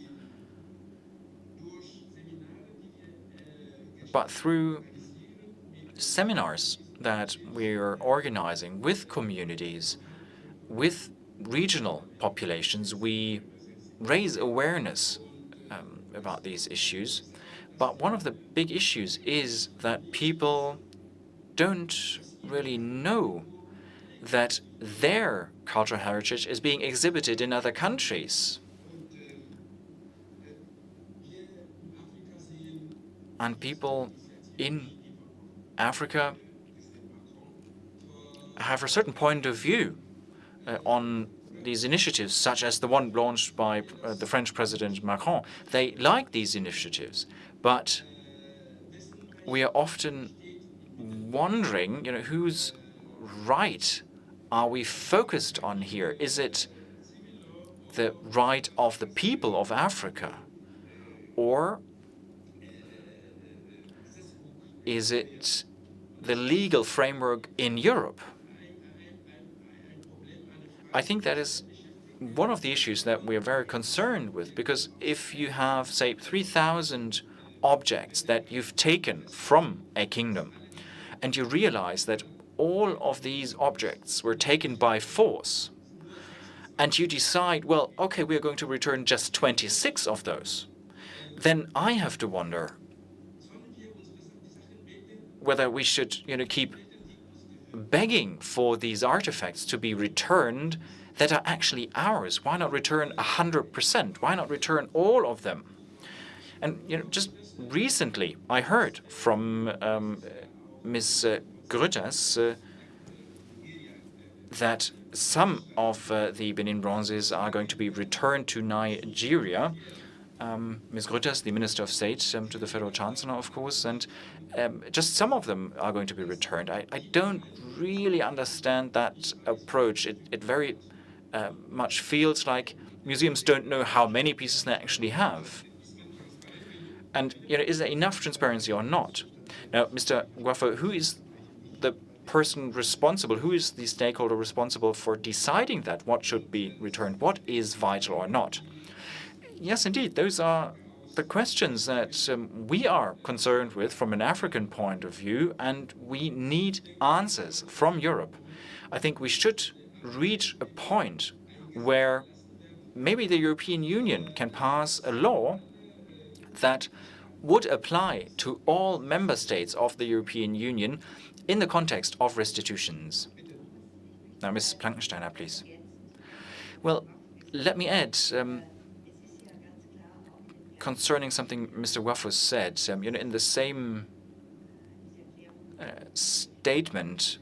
A: but through seminars that we're organizing with communities, with regional populations, we raise awareness about these issues. But one of the big issues is that people don't really know that their cultural heritage is being exhibited in other countries. And people in Africa have a certain point of view on these initiatives, such as the one launched by the French President Macron. They like these initiatives, but we are often wondering, who's right are we focused on here? Is it the right of the people of Africa, or is it the legal framework in Europe? I think that is one of the issues that we are very concerned with, because if you have, say, 3,000 objects that you've taken from a kingdom, and you realize that all of these objects were taken by force, and you decide, well, okay, we are going to return just 26 of those, then I have to wonder, whether we should, keep begging for these artifacts to be returned that are actually ours. Why not return 100%? Why not return all of them? And just recently, I heard from Ms. Grütters that some of the Benin bronzes are going to be returned to Nigeria. Ms. Grütters, the Minister of State to the Federal Chancellor, of course, and just some of them are going to be returned. I don't really understand that approach. It very much feels like museums don't know how many pieces they actually have. And is there enough transparency or not? Now, Mr. Gouaffo, who is the person responsible, who is the stakeholder responsible for deciding that what should be returned, what is vital or not? Yes, indeed, those are the questions that we are concerned with from an African point of view, and we need answers from Europe. I think we should reach a point where maybe the European Union can pass a law that would apply to all member states of the European Union in the context of restitutions. Now, Ms. Plankensteiner, please. Well, let me add, concerning something Mr. Gouaffo said, in the same statement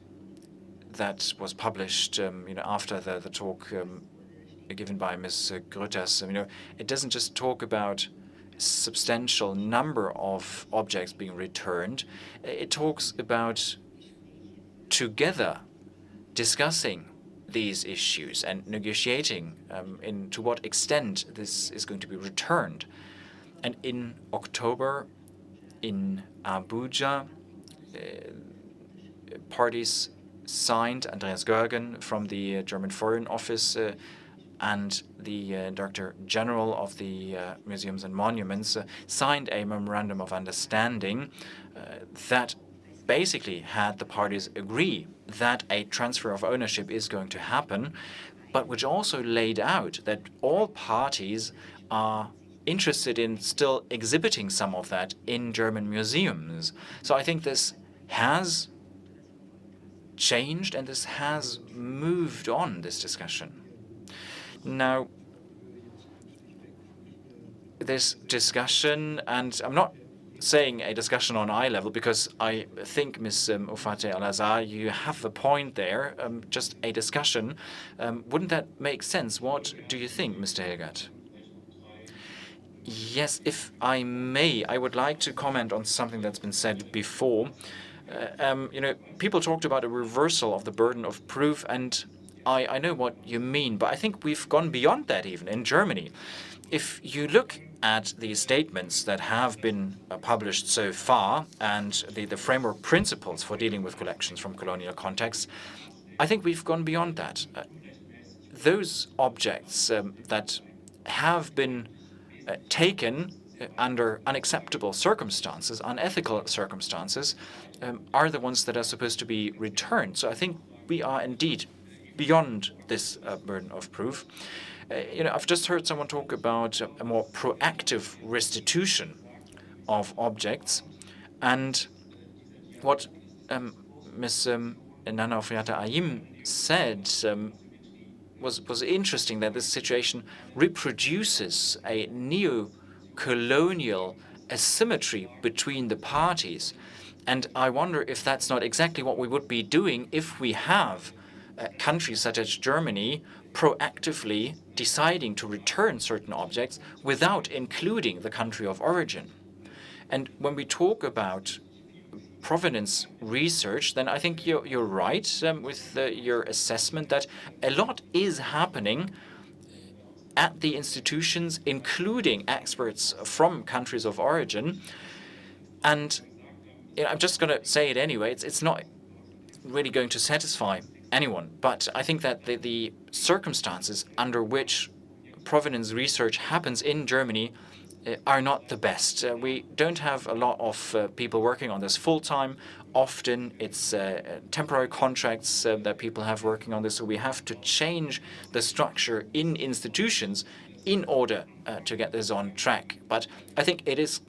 A: that was published, after the talk given by Ms. Grütters, it doesn't just talk about substantial number of objects being returned. It talks about together discussing these issues and negotiating to what extent this is going to be returned. And in October, in Abuja, parties signed, Andreas Görgen from the German Foreign Office and the Director General of the Museums and Monuments signed a memorandum of understanding that basically had the parties agree that a transfer of ownership is going to happen, but which also laid out that all parties are interested in still exhibiting some of that in German museums. So I think this has changed and this has moved on, this discussion. Now, this discussion, and I'm not saying a discussion on eye level, because I think, Ms. Ofuatey-Alazard, you have a point there, just a discussion. Wouldn't that make sense? What do you think, Mr. Hilgert? Yes, if I may, I would like to comment on something that's been said before. People talked about a reversal of the burden of proof, and I know what you mean, but I think we've gone beyond that even in Germany. If you look at the statements that have been published so far and the framework principles for dealing with collections from colonial contexts, I think we've gone beyond that. Those objects that have been taken under unacceptable circumstances, unethical circumstances, are the ones that are supposed to be returned. So I think we are indeed beyond this burden of proof. I've just heard someone talk about a more proactive restitution of objects, and what Ms. Nana Oforiatta Ayim said was interesting, that this situation reproduces a neo-colonial asymmetry between the parties. And I wonder if that's not exactly what we would be doing if we have countries such as Germany proactively deciding to return certain objects without including the country of origin. And when we talk about provenance research, then I think you're right with your assessment that a lot is happening at the institutions, including experts from countries of origin. And I'm just going to say it anyway, it's not really going to satisfy anyone, but I think that the circumstances under which provenance research happens in Germany are not the best. We don't have a lot of people working on this full-time. Often it's temporary contracts that people have working on this, so we have to change the structure in institutions in order to get this on track. But I think it is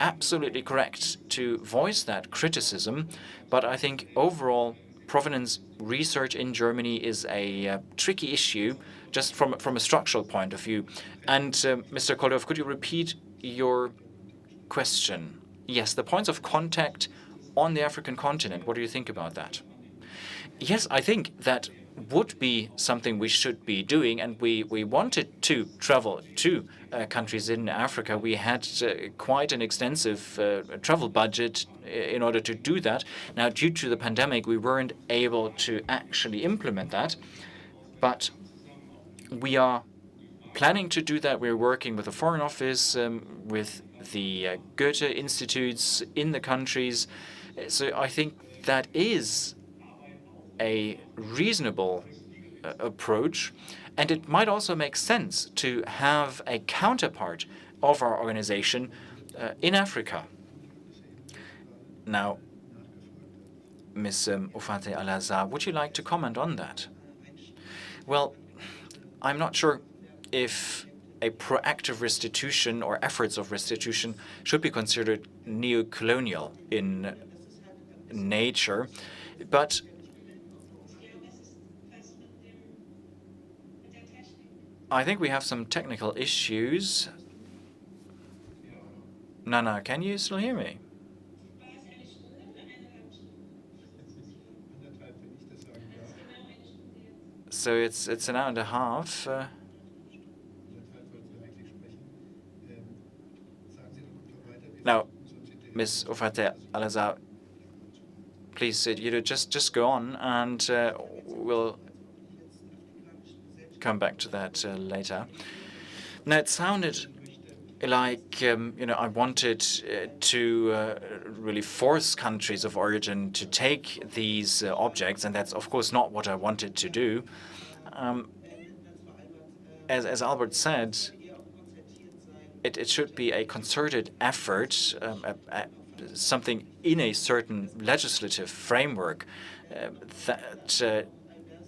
A: absolutely correct to voice that criticism, but I think overall provenance research in Germany is a tricky issue just from a structural point of view. And Mr. Koldehoff, could you repeat your question? Yes, the points of contact on the African continent. What do you think about that? Yes, I think that would be something we should be doing, and we wanted to travel to countries in Africa. We had quite an extensive travel budget in order to do that. Now, due to the pandemic, we weren't able to actually implement that, but we are planning to do that. We're working with the Foreign Office, with the Goethe institutes in the countries. So I think that is a reasonable approach, and it might also make sense to have a counterpart of our organization in Africa. Now, Ms. Ofuatey-Alazard, would you like to comment on that? Well, I'm not sure if a proactive restitution or efforts of restitution should be considered neo-colonial in nature, but I think we have some technical issues. Nana, can you still hear me? So it's an hour and a half. Now, Ms. Ofuatey-Alazard, please, just go on, and we'll come back to that later. Now, it sounded like I wanted to really force countries of origin to take these objects, and that's of course not what I wanted to do. As Albert said, it should be a concerted effort, something in a certain legislative framework that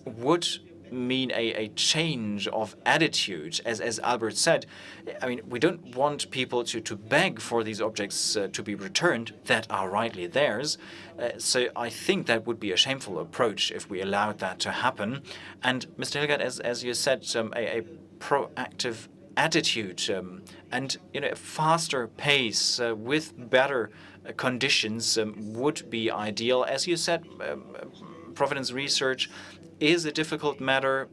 A: would mean a change of attitude. As Albert said, I mean, we don't want people to beg for these objects to be returned that are rightly theirs. So I think that would be a shameful approach if we allowed that to happen. And Mr. Hilgert, as you said, a proactive attitude and a faster pace with better conditions would be ideal. As you said, provenance research is a difficult matter,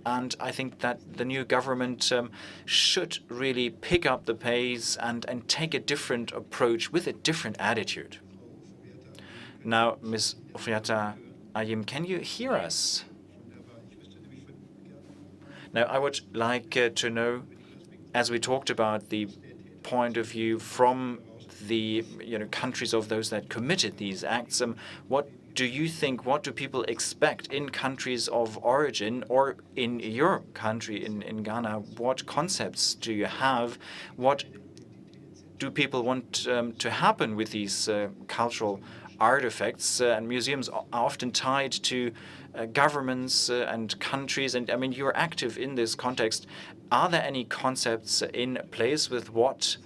A: and I think that the new government should really pick up the pace and take a different approach with a different attitude. Now, Ms. Oforiatta, Ayim, can you hear us? Now, I would like to know, as we talked about the point of view from the countries of those that committed these acts, what do you think, what do people expect in countries of origin or in your country, in Ghana? What concepts do you have? What do people want to happen with these cultural artifacts? And museums are often tied to governments and countries. And I mean, you're active in this context. Are there any concepts in place with what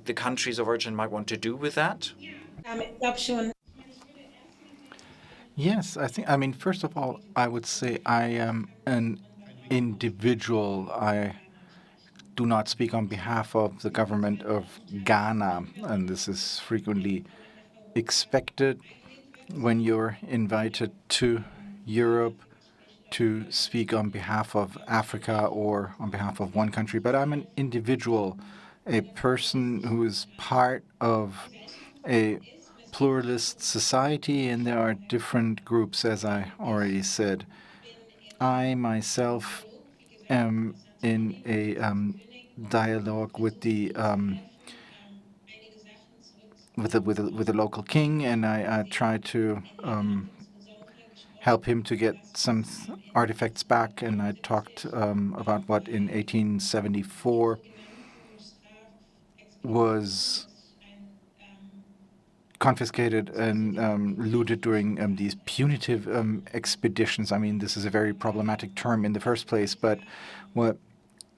A: the countries of origin might want to do with that?
B: Yes, I mean, first of all, I would say I am an individual. I do not speak on behalf of the government of Ghana, and this is frequently expected when you're invited to Europe to speak on behalf of Africa or on behalf of one country. But I'm an individual, a person who is part of a pluralist society, and there are different groups, as I already said. I myself am in a dialogue with the local king, and I try to help him to get some artifacts back. And I talked about what in 1874 was confiscated and looted during these punitive expeditions. I mean, this is a very problematic term in the first place, but what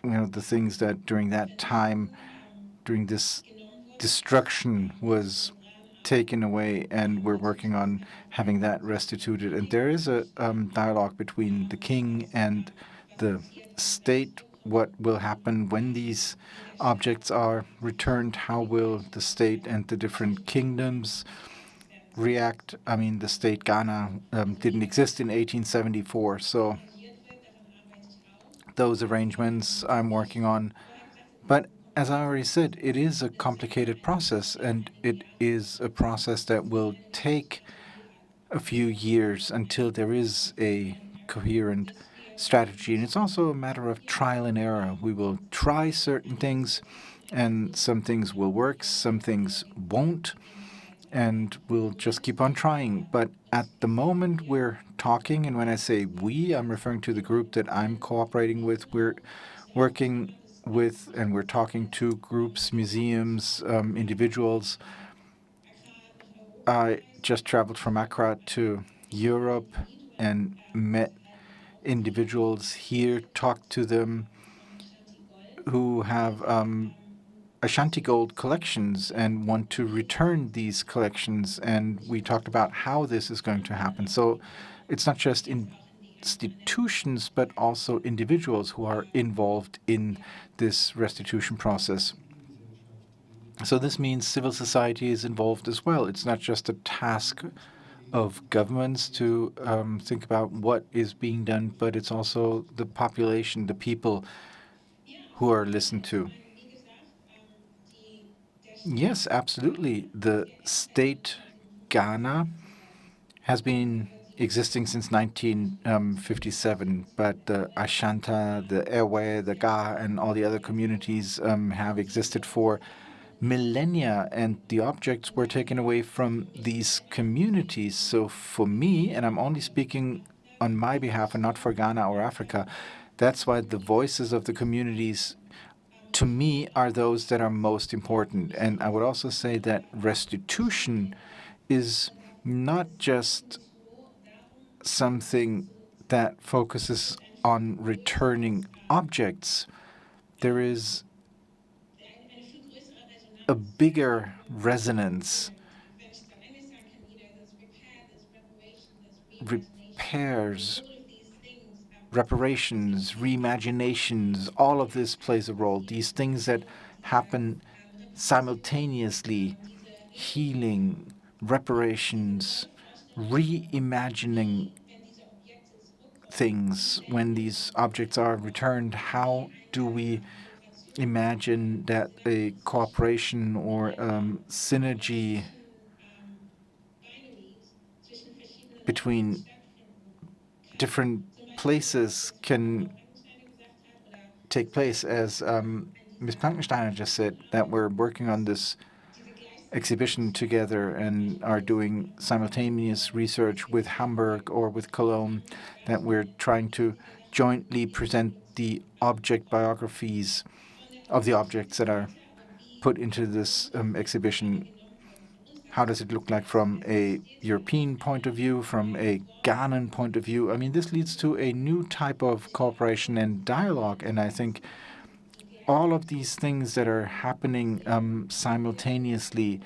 B: the things that during that time during this destruction was taken away, and we're working on having that restituted. And there is a dialogue between the king and the state. What will happen when these objects are returned? How will the state and the different kingdoms react? I mean, the state Ghana didn't exist in 1874, so those arrangements I'm working on. But as I already said, it is a complicated process, and it is a process that will take a few years until there is a coherent strategy. And it's also a matter of trial and error. We will try certain things, and some things will work, some things won't, and we'll just keep on trying. But at the moment we're talking, and when I say we, I'm referring to the group that I'm cooperating with. We're working with, and we're talking to groups, museums, individuals. I just traveled from Accra to Europe and met individuals here, talked to them who have Ashanti gold collections and want to return these collections. And we talked about how this is going to happen. So it's not just institutions, but also individuals who are involved in this restitution process. So this means civil society is involved as well. It's not just a task of governments to think about what is being done, but it's also the population, the people who are listened to. Yes, absolutely. The state Ghana has been existing since 1957, but the Ashanta, the Ewe, the Ga, and all the other communities have existed for millennia, and the objects were taken away from these communities. So for me, and I'm only speaking on my behalf and not for Ghana or Africa, that's why the voices of the communities, to me, are those that are most important. And I would also say that restitution is not just something that focuses on returning objects. There is a bigger resonance, reparations, reimaginations, all of this plays a role. These things that happen simultaneously, healing, reparations, reimagining things when these objects are returned. How do we imagine that a cooperation or synergy between different places can take place? As Ms. Plankensteiner just said, that we're working on this exhibition together and are doing simultaneous research with Hamburg or with Cologne, that we're trying to jointly present the object biographies of the objects that are put into this exhibition. How does it look like from a European point of view, from a Ghanaian point of view? I mean, this leads to a new type of cooperation and dialogue, and I think all of these things that are happening simultaneously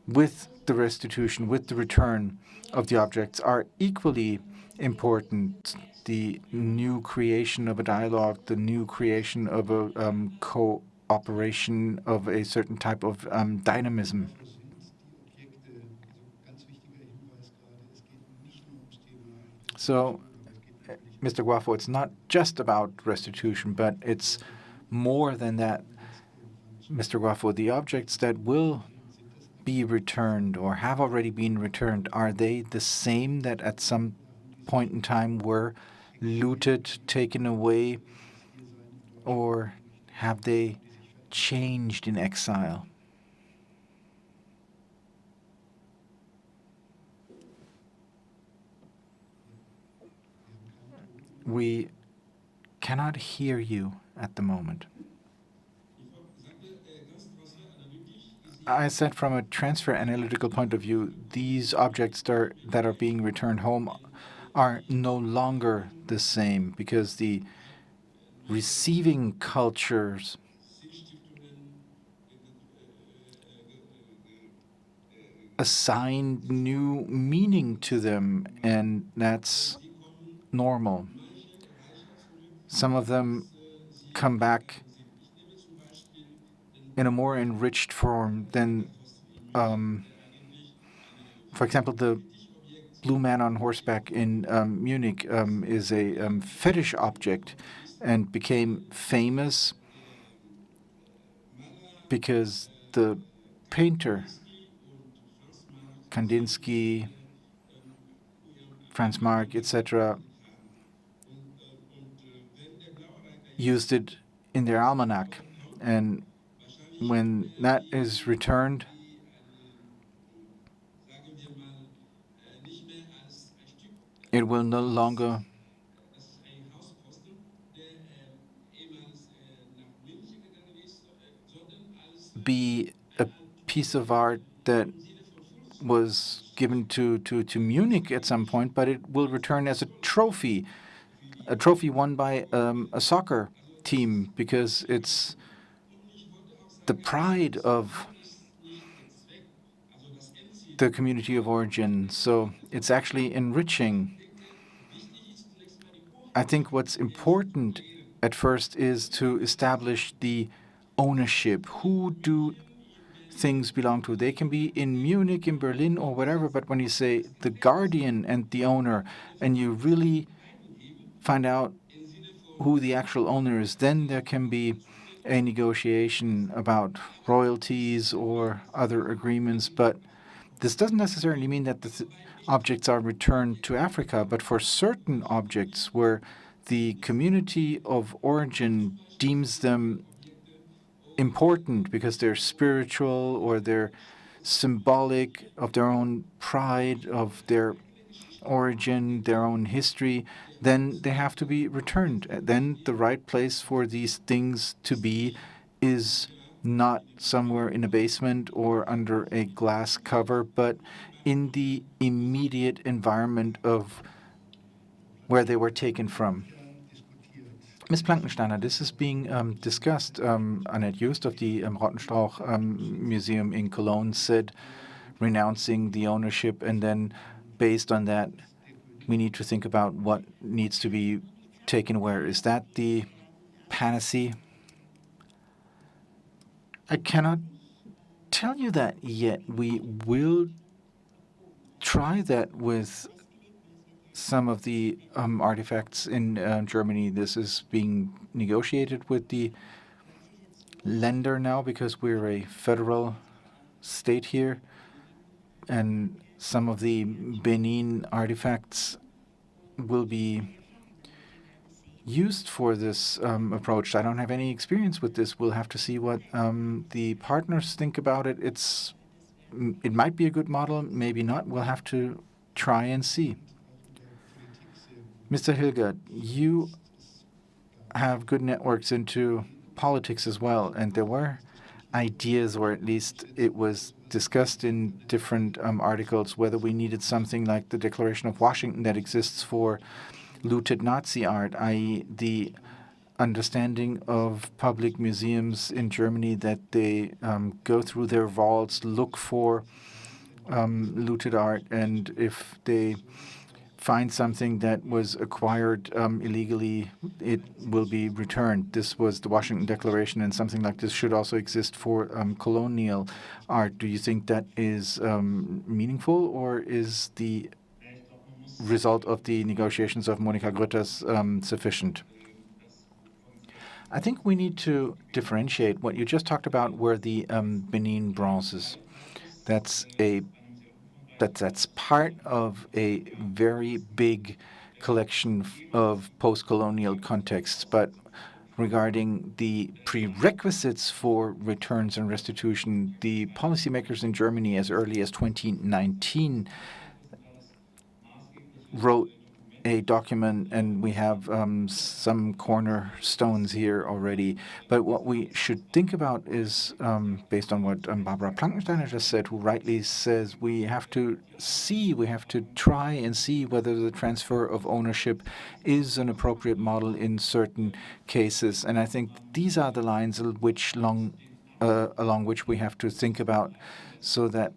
B: with the restitution, with the return of the objects, are equally important. The new creation of a dialogue, the new creation of a cooperation of a certain type of dynamism. So, Mr. Gouaffo, it's not just about restitution, but it's more than that. Mr. Gouaffo, the objects that will be returned or have already been returned, are they the same that at some point in time were looted, taken away, or have they changed in exile? We cannot hear you at the moment. I said from a transfer analytical point of view, these objects that are being returned home are no longer the same because the receiving cultures assigned new meaning to them, and that's normal. Some of them come back in a more enriched form than, for example, the Blue Man on Horseback in Munich is a fetish object and became famous because the painter Kandinsky, Franz Marc, etc., used it in their almanac. And when that is returned, it will no longer be a piece of art that was given to Munich at some point, but it will return as a trophy won by a soccer team, because it's the pride of the community of origin. So it's actually enriching. I think what's important at first is to establish the ownership. Who do things belong to? They can be in Munich, in Berlin, or whatever, but when you say the guardian and the owner, and you really find out who the actual owner is, then there can be a negotiation about royalties or other agreements. But this doesn't necessarily mean that the objects are returned to Africa, but for certain objects where the community of origin deems them important because they're spiritual or they're symbolic of their own pride, of their origin, their own history, then they have to be returned. Then the right place for these things to be is not somewhere in a basement or under a glass cover, but in the immediate environment of where they were taken from. Ms. Plankensteiner, this is being discussed. Annette Just of the Rothenstrauch Museum in Cologne said, renouncing the ownership, and then based on that, we need to think about what needs to be taken where. Is that the panacea? I cannot tell you that yet. We will try that with some of the artifacts in Germany. This is being negotiated with the lender now because we're a federal state here, and some of the Benin artifacts will be used for this approach. I don't have any experience with this. We'll have to see what the partners think about it. It might be a good model, maybe not. We'll have to try and see. Mr. Hilgert, you have good networks into politics as well, and there were ideas, or at least it was discussed in different articles, whether we needed something like the Declaration of Washington that exists for looted Nazi art, i.e. the understanding of public museums in Germany that they go through their vaults, look for looted art, and if they find something that was acquired illegally, it will be returned. This was the Washington Declaration, and something like this should also exist for colonial art. Do you think that is meaningful, or is the result of the negotiations of Monika Grütters sufficient? I think we need to differentiate. What you just talked about were the Benin bronzes. That's part of a very big collection of post-colonial contexts. But regarding the prerequisites for returns and restitution, the policymakers in Germany as early as 2019 wrote a document, and we have some cornerstones here already. But what we should think about is, based on what Barbara Plankensteiner just said, who rightly says we have to try and see whether the transfer of ownership is an appropriate model in certain cases. And I think these are the lines along which we have to think about, so that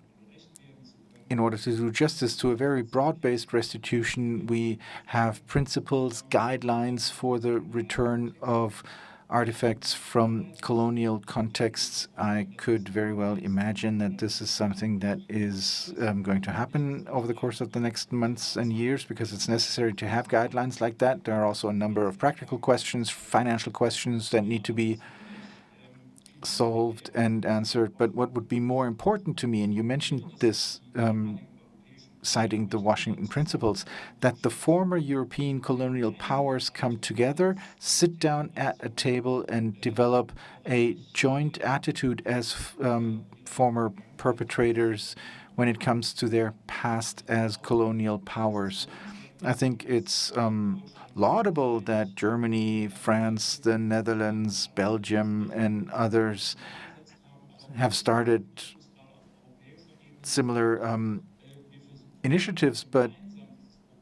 B: in order to do justice to a very broad-based restitution, we have principles, guidelines for the return of artifacts from colonial contexts. I could very well imagine that this is something that is going to happen over the course of the next months and years, because it's necessary to have guidelines like that. There are also a number of practical questions, financial questions that need to be solved and answered. But what would be more important to me, and you mentioned this, citing the Washington Principles, that the former European colonial powers come together, sit down at a table, and develop a joint attitude as former perpetrators when it comes to their past as colonial powers. I think it's laudable that Germany, France, the Netherlands, Belgium, and others have started similar initiatives, but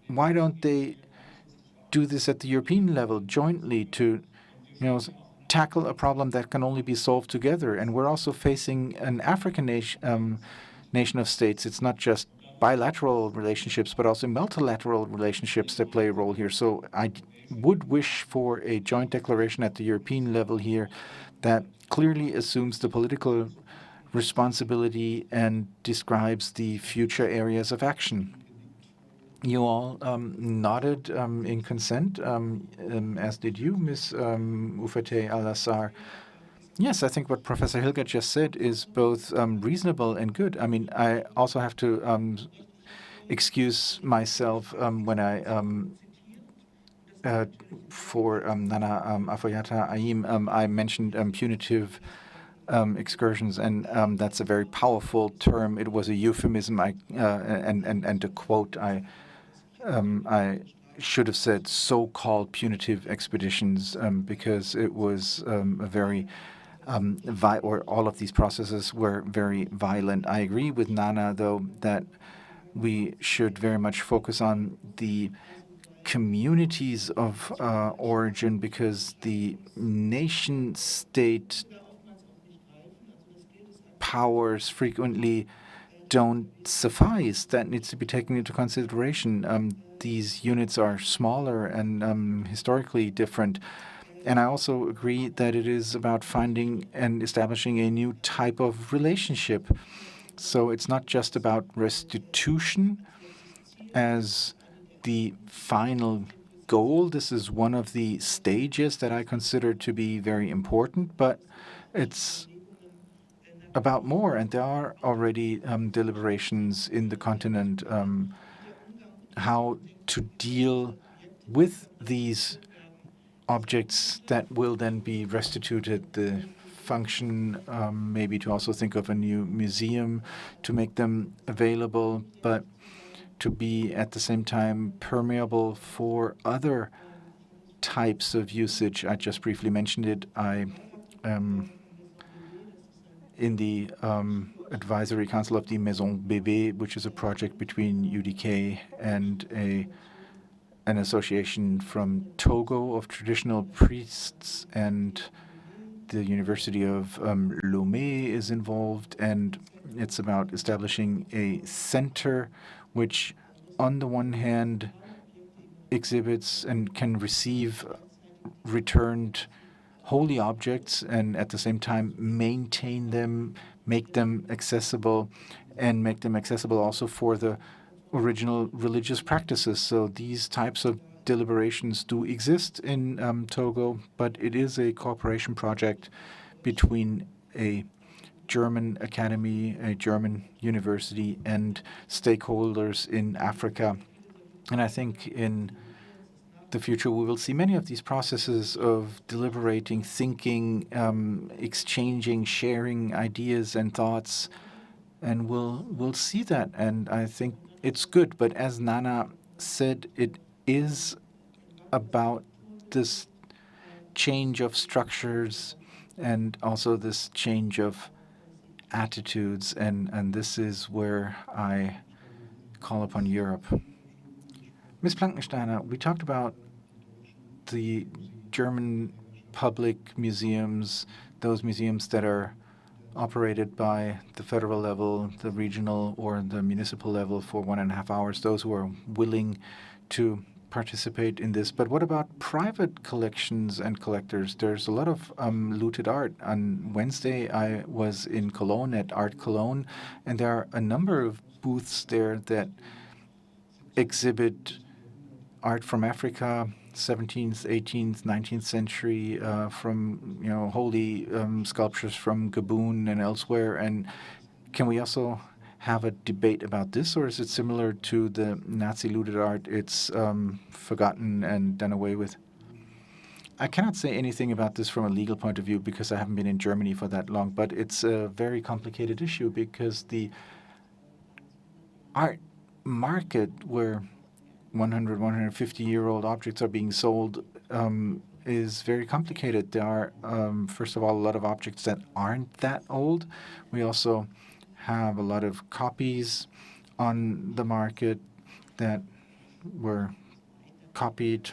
B: why don't they do this at the European level jointly to, tackle a problem that can only be solved together? And we're also facing an African nation of states. It's not just bilateral relationships, but also multilateral relationships that play a role here. So I would wish for a joint declaration at the European level here that clearly assumes the political responsibility and describes the future areas of action. You all nodded in consent, as did you, Ms. Ofuatey-Alazard. Yes, I think what Professor Hilgert just said is both reasonable and good. I mean, I also have to excuse myself when I for Nana Oforiatta Ayim, I mentioned punitive excursions, and that's a very powerful term. It was a euphemism. And to quote, I should have said so-called punitive expeditions, because it was a very all of these processes were very violent. I agree with Nana, though, that we should very much focus on the communities of origin, because the nation-state powers frequently don't suffice. That needs to be taken into consideration. These units are smaller and historically different. And I also agree that it is about finding and establishing a new type of relationship. So it's not just about restitution as the final goal. This is one of the stages that I consider to be very important, but it's about more, and there are already deliberations in the continent how to deal with these objects that will then be restituted. The function, maybe to also think of a new museum to make them available, but to be at the same time permeable for other types of usage. I just briefly mentioned it. I in the advisory council of the Maison Bébé, which is a project between UDK and an association from Togo of traditional priests, and the University of Lomé is involved, and it's about establishing a center which, on the one hand, exhibits and can receive returned holy objects, and at the same time maintain them, make them accessible, and make them accessible also for the original religious practices. So these types of deliberations do exist in Togo, but it is a cooperation project between a German academy, a German university, and stakeholders in Africa. And I think in the future we will see many of these processes of deliberating, thinking, exchanging, sharing ideas and thoughts, and we'll see that. And I think it's good. But as Nana said, it is about this change of structures and also this change of attitudes, and this is where I call upon Europe. Ms. Plankensteiner, we talked about the German public museums, those museums that are operated by the federal level, the regional, or the municipal level for 1.5 hours, those who are willing to participate in this. But what about private collections and collectors? There's a lot of looted art. On Wednesday, I was in Cologne at Art Cologne, and there are a number of booths there that exhibit art from Africa, 17th, 18th, 19th century, from holy sculptures from Gabon and elsewhere. And can we also have a debate about this, or is it similar to the Nazi looted art? It's forgotten and done away with. I cannot say anything about this from a legal point of view because I haven't been in Germany for that long, but it's a very complicated issue because the art market where 100, 150-year-old objects are being sold is very complicated. There are, first of all, a lot of objects that aren't that old. We also have a lot of copies on the market that were copied,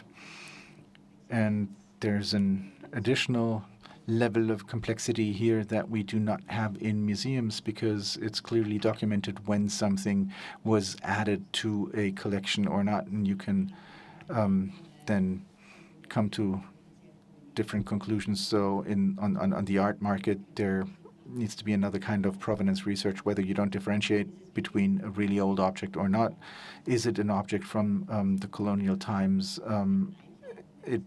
B: and there's an additional level of complexity here that we do not have in museums because it's clearly documented when something was added to a collection or not, and you can then come to different conclusions. So on the art market, there needs to be another kind of provenance research, whether you don't differentiate between a really old object or not. Is it an object from the colonial times? It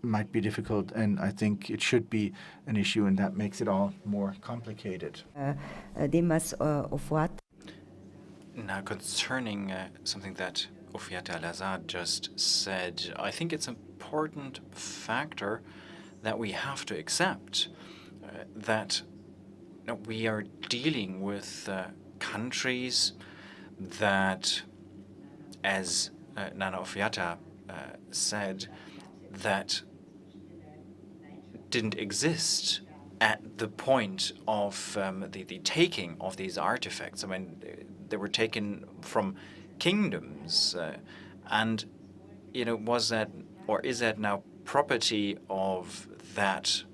B: might be difficult, and I think it should be an issue, and that makes it all more complicated.
A: Now, concerning something that Ofuatey-Alazard just said, I think it's an important factor that we have to accept that we are dealing with countries that, as Nana Oforiatta said, that didn't exist at the point of the taking of these artifacts. I mean, they were taken from kingdoms, and was that, or is that now property of that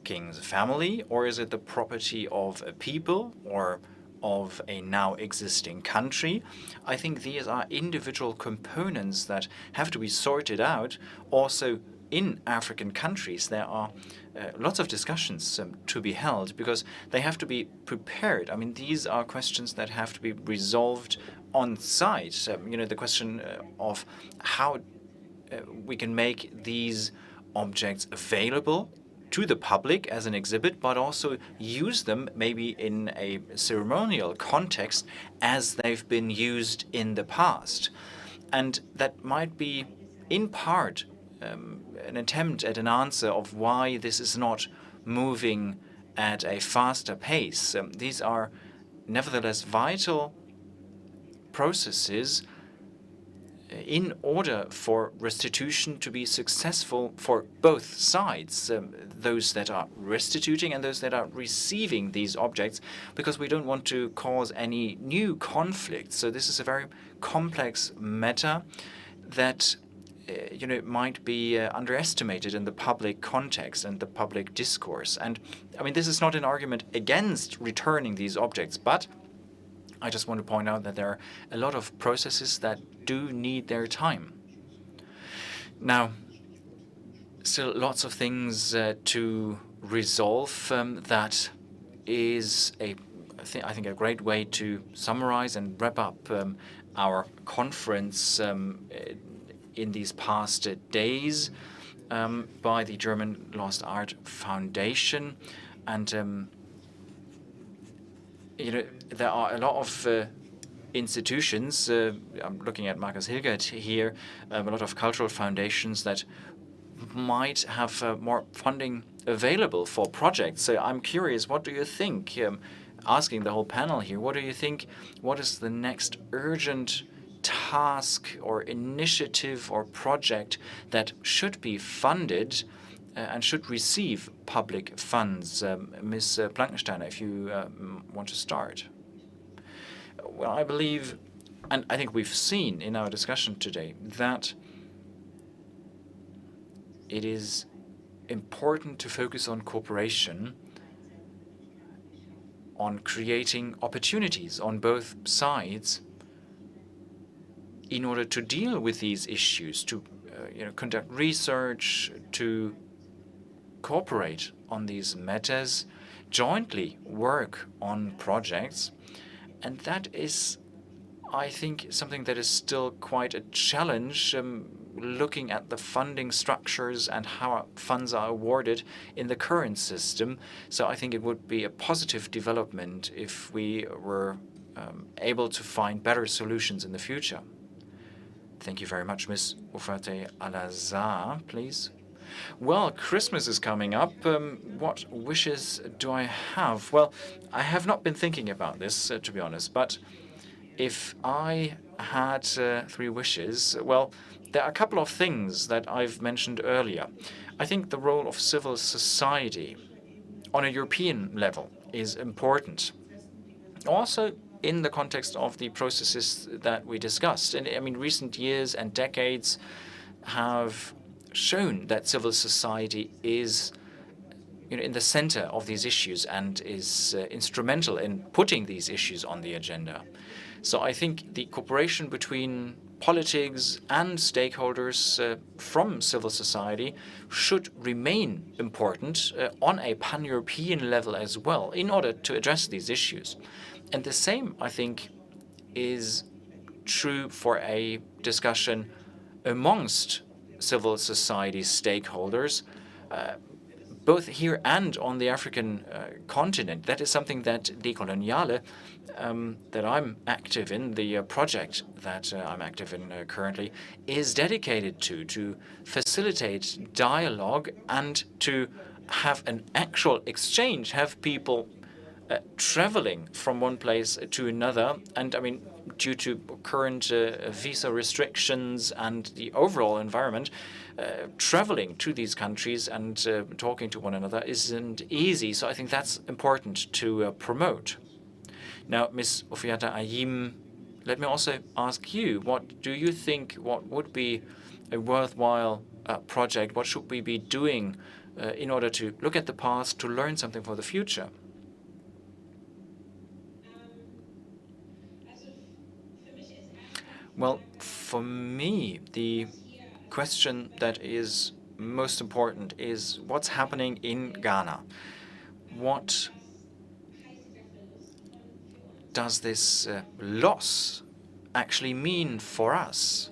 A: king's family, or is it the property of a people or of a now existing country? I think these are individual components that have to be sorted out. Also, in African countries, there are lots of discussions to be held because they have to be prepared. I mean, these are questions that have to be resolved on site. The question of how we can make these objects available to the public as an exhibit, but also use them maybe in a ceremonial context as they've been used in the past. And that might be, in part, an attempt at an answer of why this is not moving at a faster pace. These are nevertheless vital processes in order for restitution to be successful for both sides, those that are restituting and those that are receiving these objects, because we don't want to cause any new conflicts. So this is a very complex matter that might be underestimated in the public context and the public discourse. And I mean, this is not an argument against returning these objects, but I just want to point out that there are a lot of processes that do need their time. Now, still lots of things to resolve. That is I think a great way to summarize and wrap up our conference in these past days by the German Lost Art Foundation. And there are a lot of institutions, I'm looking at Markus Hilgert here, a lot of cultural foundations that might have more funding available for projects. So I'm curious, what do you think? Asking the whole panel here, what do you think? What is the next urgent task or initiative or project that should be funded and should receive public funds? Ms. Plankensteiner, if you want to start. Well, I believe, and I think we've seen in our discussion today, that it is important to focus on cooperation on creating opportunities on both sides in order to deal with these issues, to conduct research, to cooperate on these matters, jointly work on projects. And that is, I think, something that is still quite a challenge, looking at the funding structures and how funds are awarded in the current system. So I think it would be a positive development if we were able to find better solutions in the future. Thank you very much. Ms. Ofuatey-Alazard, please. Well, Christmas is coming up. What wishes do I have? Well, I have not been thinking about this, to be honest, but if I had 3 wishes, well, there are a couple of things that I've mentioned earlier. I think the role of civil society on a European level is important. Also, in the context of the processes that we discussed. And I mean, recent years and decades have shown that civil society is in the center of these issues and is instrumental in putting these issues on the agenda. So I think the cooperation between politics and stakeholders from civil society should remain important on a pan-European level as well in order to address these issues. And the same, I think, is true for a discussion amongst civil society stakeholders, both here and on the African continent. That is something that Dekoloniale, that I'm active in, the project that I'm active in currently, is dedicated to facilitate dialogue and to have an actual exchange, have people traveling from one place to another. And I mean, due to current visa restrictions and the overall environment, traveling to these countries and talking to one another isn't easy. So I think that's important to promote. Now, Ms. Oforiatta-Ayim, let me also ask you, what do you think, what would be a worthwhile project? What should we be doing in order to look at the past, to learn something for the future? Well, for me, the question that is most important is what's happening in Ghana. What does this loss actually mean for us?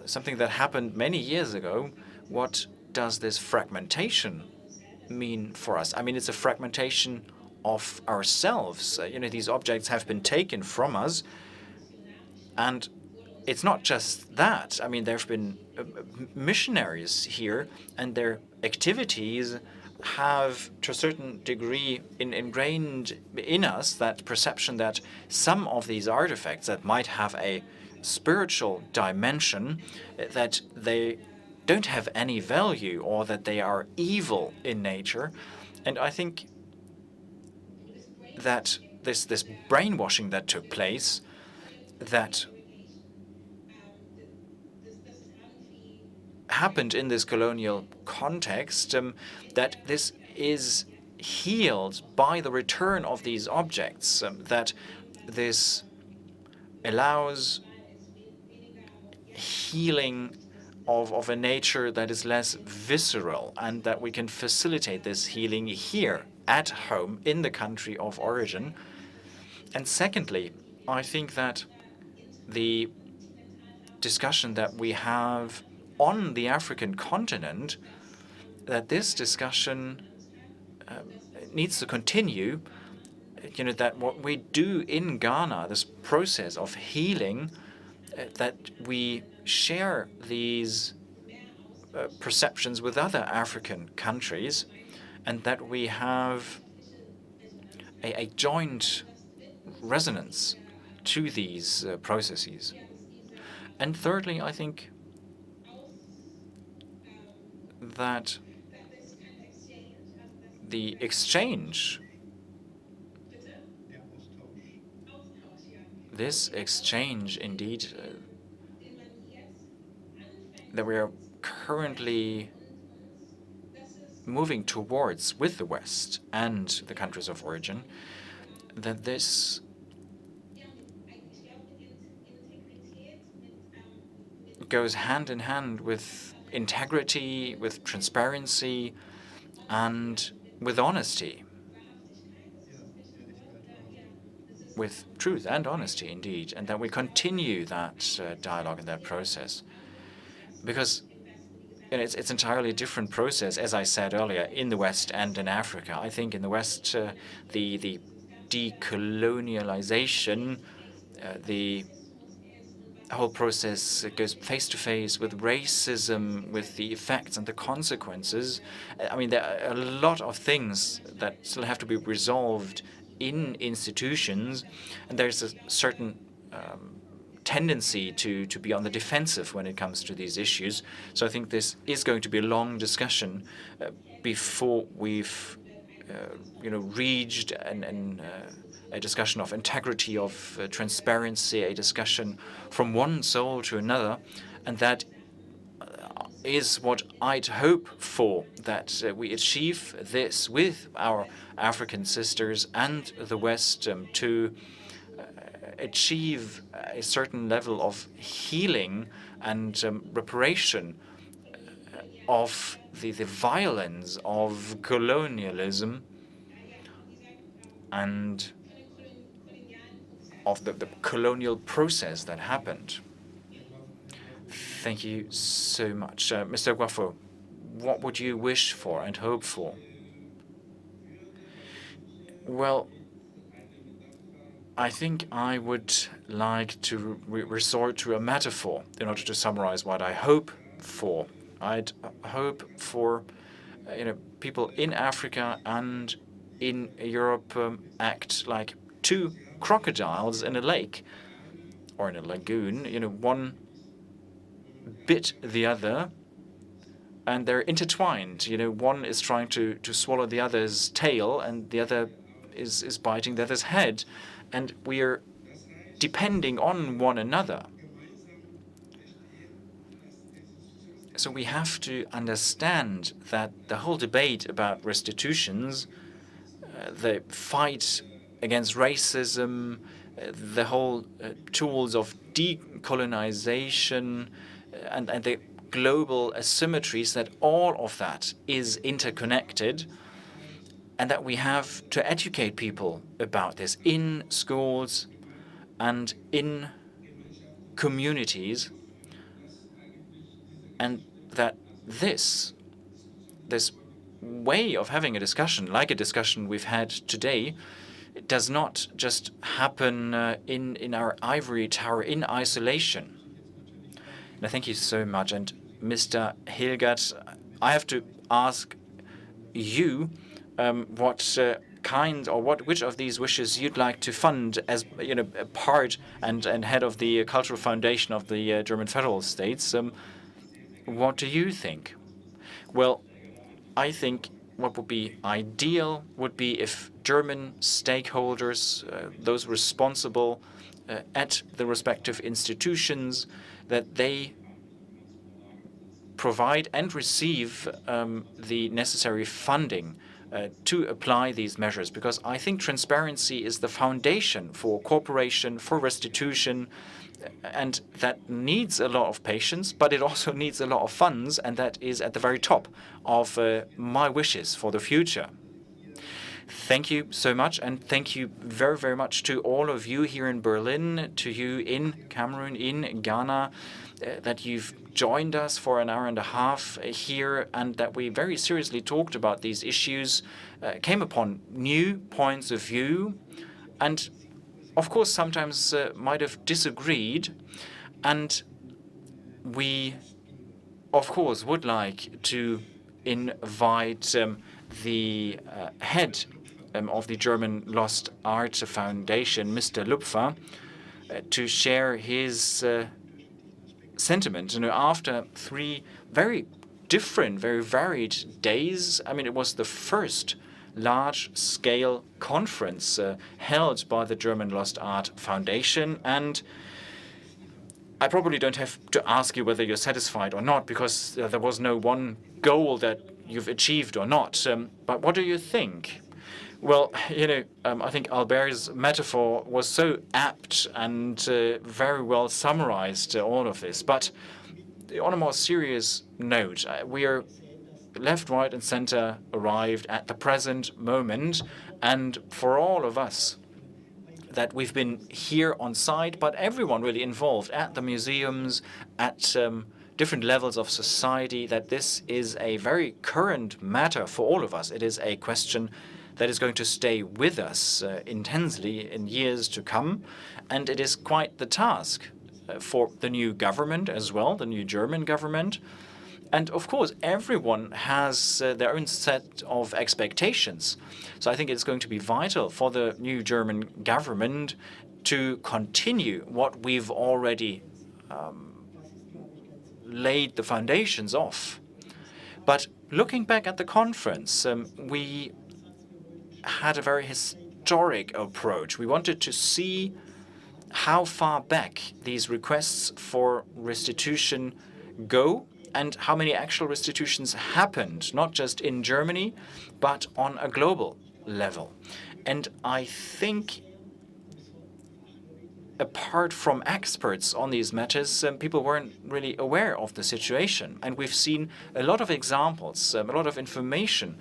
A: Something that happened many years ago. What does this fragmentation mean for us? I mean, it's a fragmentation of ourselves. These objects have been taken from us. And it's not just that. I mean, there have been missionaries here, and their activities have, to a certain degree, ingrained in us that perception that some of these artifacts that might have a spiritual dimension, that they don't have any value or that they are evil in nature. And I think that this brainwashing that took place, that happened in this colonial context, that this is healed by the return of these objects, that this allows healing of a nature that is less visceral, and that we can facilitate this healing here at home in the country of origin. And secondly, I think that the discussion that we have on the African continent, that this discussion needs to continue, that what we do in Ghana, this process of healing, that we share these perceptions with other African countries, and that we have a joint resonance to these processes. And thirdly, I think that the exchange, this exchange indeed, that we are currently moving towards with the West and the countries of origin, that this goes hand in hand with integrity, with transparency, and with honesty. With truth and honesty, indeed, and that we continue that dialogue and that process. Because it's entirely different process, as I said earlier, in the West and in Africa. I think in the West, the decolonialization, the whole process goes face to face with racism, with the effects and the consequences. I mean, there are a lot of things that still have to be resolved in institutions, and there's a certain tendency to be on the defensive when it comes to these issues. So I think this is going to be a long discussion before we've reached a discussion of integrity, of transparency, a discussion from one soul to another, and that is what I'd hope for, that we achieve this with our African sisters and the West to achieve a certain level of healing and reparation of the violence of colonialism and of the colonial process that happened. Thank you so much. Mr. Gouaffo, what would you wish for and hope for? Well, I think I would like to resort to a metaphor in order to summarize what I hope for. I'd hope for people in Africa and in Europe act like two crocodiles in a lake or in a lagoon. One bit the other, and they're intertwined. One is trying to swallow the other's tail, and the other is biting the other's head, and we are depending on one another. So we have to understand that the whole debate about restitutions, the fight against racism, the whole tools of decolonization, and the global asymmetries, that all of that is interconnected, and that we have to educate people about this in schools and in communities, and that this way of having a discussion, like a discussion we've had today, it does not just happen in our ivory tower in isolation. And thank you so much. And Mr. Hilgert, I have to ask you which of these wishes you'd like to fund as a part and head of the Cultural Foundation of the German Federal States. What do you think? Well, I think what would be ideal would be if German stakeholders, those responsible at the respective institutions, that they provide and receive the necessary funding to apply these measures, because I think transparency is the foundation for cooperation, for restitution, and that needs a lot of patience, but it also needs a lot of funds, and that is at the very top of my wishes for the future. Thank you so much, and thank you very, very much to all of you here in Berlin, to you in Cameroon, in Ghana, that you've joined us for an hour and a half here, and that we very seriously talked about these issues, came upon new points of view, and of course sometimes might have disagreed, and we of course would like to invite the head of the German Lost Art Foundation, Mr. Lupfer, to share his sentiment. After 3 very different, very varied days, I mean, it was the first large-scale conference held by the German Lost Art Foundation, and I probably don't have to ask you whether you're satisfied or not, because there was no one goal that you've achieved or not. But what do you think? Well, I think Albert's metaphor was so apt and very well summarized all of this. But on a more serious note, we are left, right, and center arrived at the present moment, and for all of us that we've been here on site, but everyone really involved at the museums, at different levels of society, that this is a very current matter for all of us. It is a question that is going to stay with us intensely in years to come, and it is quite the task for the new government as well, the new German government. And of course, everyone has their own set of expectations. So I think it's going to be vital for the new German government to continue what we've already laid the foundations of. But looking back at the conference, we had a very historic approach. We wanted to see how far back these requests for restitution go and how many actual restitutions happened, not just in Germany, but on a global level. And I think, apart from experts on these matters, people weren't really aware of the situation. And we've seen a lot of examples, a lot of information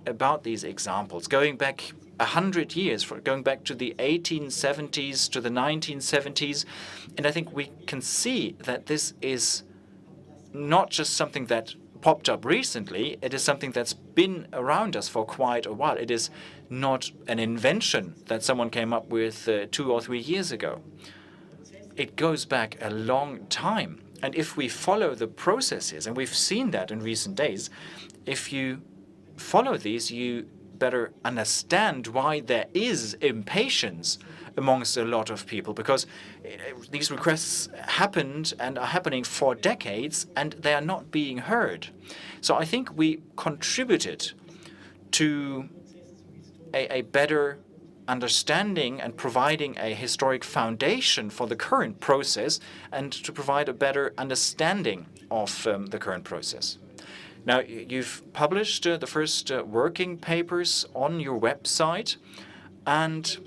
A: about these examples, going back 100 years, going back to the 1870s, to the 1970s. And I think we can see that this is not just something that popped up recently, it is something that's been around us for quite a while. It is not an invention that someone came up with 2 or 3 years ago. It goes back a long time. And if we follow the processes, and we've seen that in recent days, if you follow these, you better understand why there is impatience amongst a lot of people, because these requests happened and are happening for decades, and they are not being heard. So I think we contributed to a better understanding and providing a historic foundation for the current process, and to provide a better understanding of the current process. Now, you've published the first working papers on your website, and,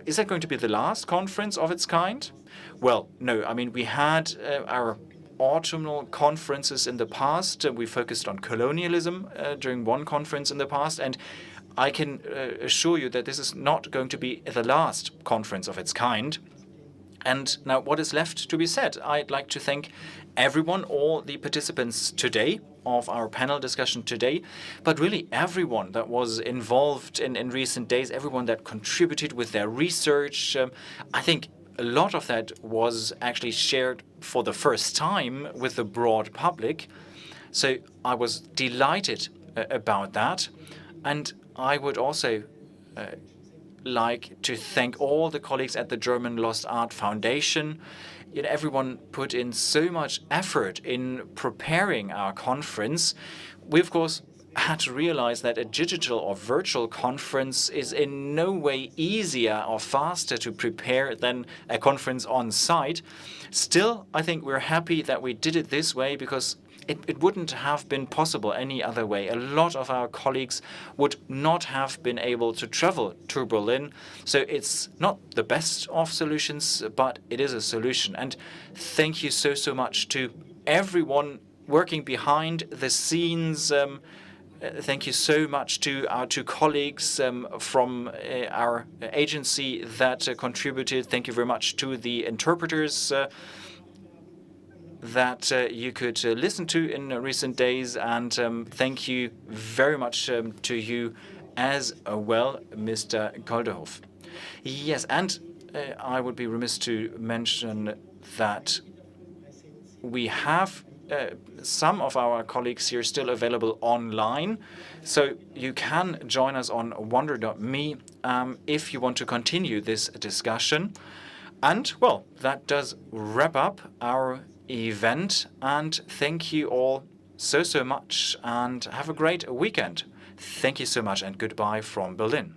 A: is that going to be the last conference of its kind? Well, no. I mean, we had our autumnal conferences in the past. We focused on colonialism during one conference in the past, and I can assure you that this is not going to be the last conference of its kind. And now, what is left to be said? I'd like to thank everyone, all the participants today of our panel discussion today, but really everyone that was involved in recent days, everyone that contributed with their research. I think a lot of that was actually shared for the first time with the broad public. So I was delighted about that. And I would also like to thank all the colleagues at the German Lost Art Foundation. Everyone put in so much effort in preparing our conference. We, of course, had to realize that a digital or virtual conference is in no way easier or faster to prepare than a conference on site. Still, I think we're happy that we did it this way, because it wouldn't have been possible any other way. A lot of our colleagues would not have been able to travel to Berlin. So it's not the best of solutions, but it is a solution. And thank you so much to everyone working behind the scenes. Thank you so much to our 2 colleagues from our agency that contributed. Thank you very much to the interpreters that you could listen to in recent days. And thank you very much to you as well, Mr. Koldehoff. Yes, and I would be remiss to mention that we have some of our colleagues here still available online. So you can join us on wonder.me if you want to continue this discussion. And, well, that does wrap up our event. And thank you all so much, and have a great weekend. Thank you so much, and goodbye from Berlin.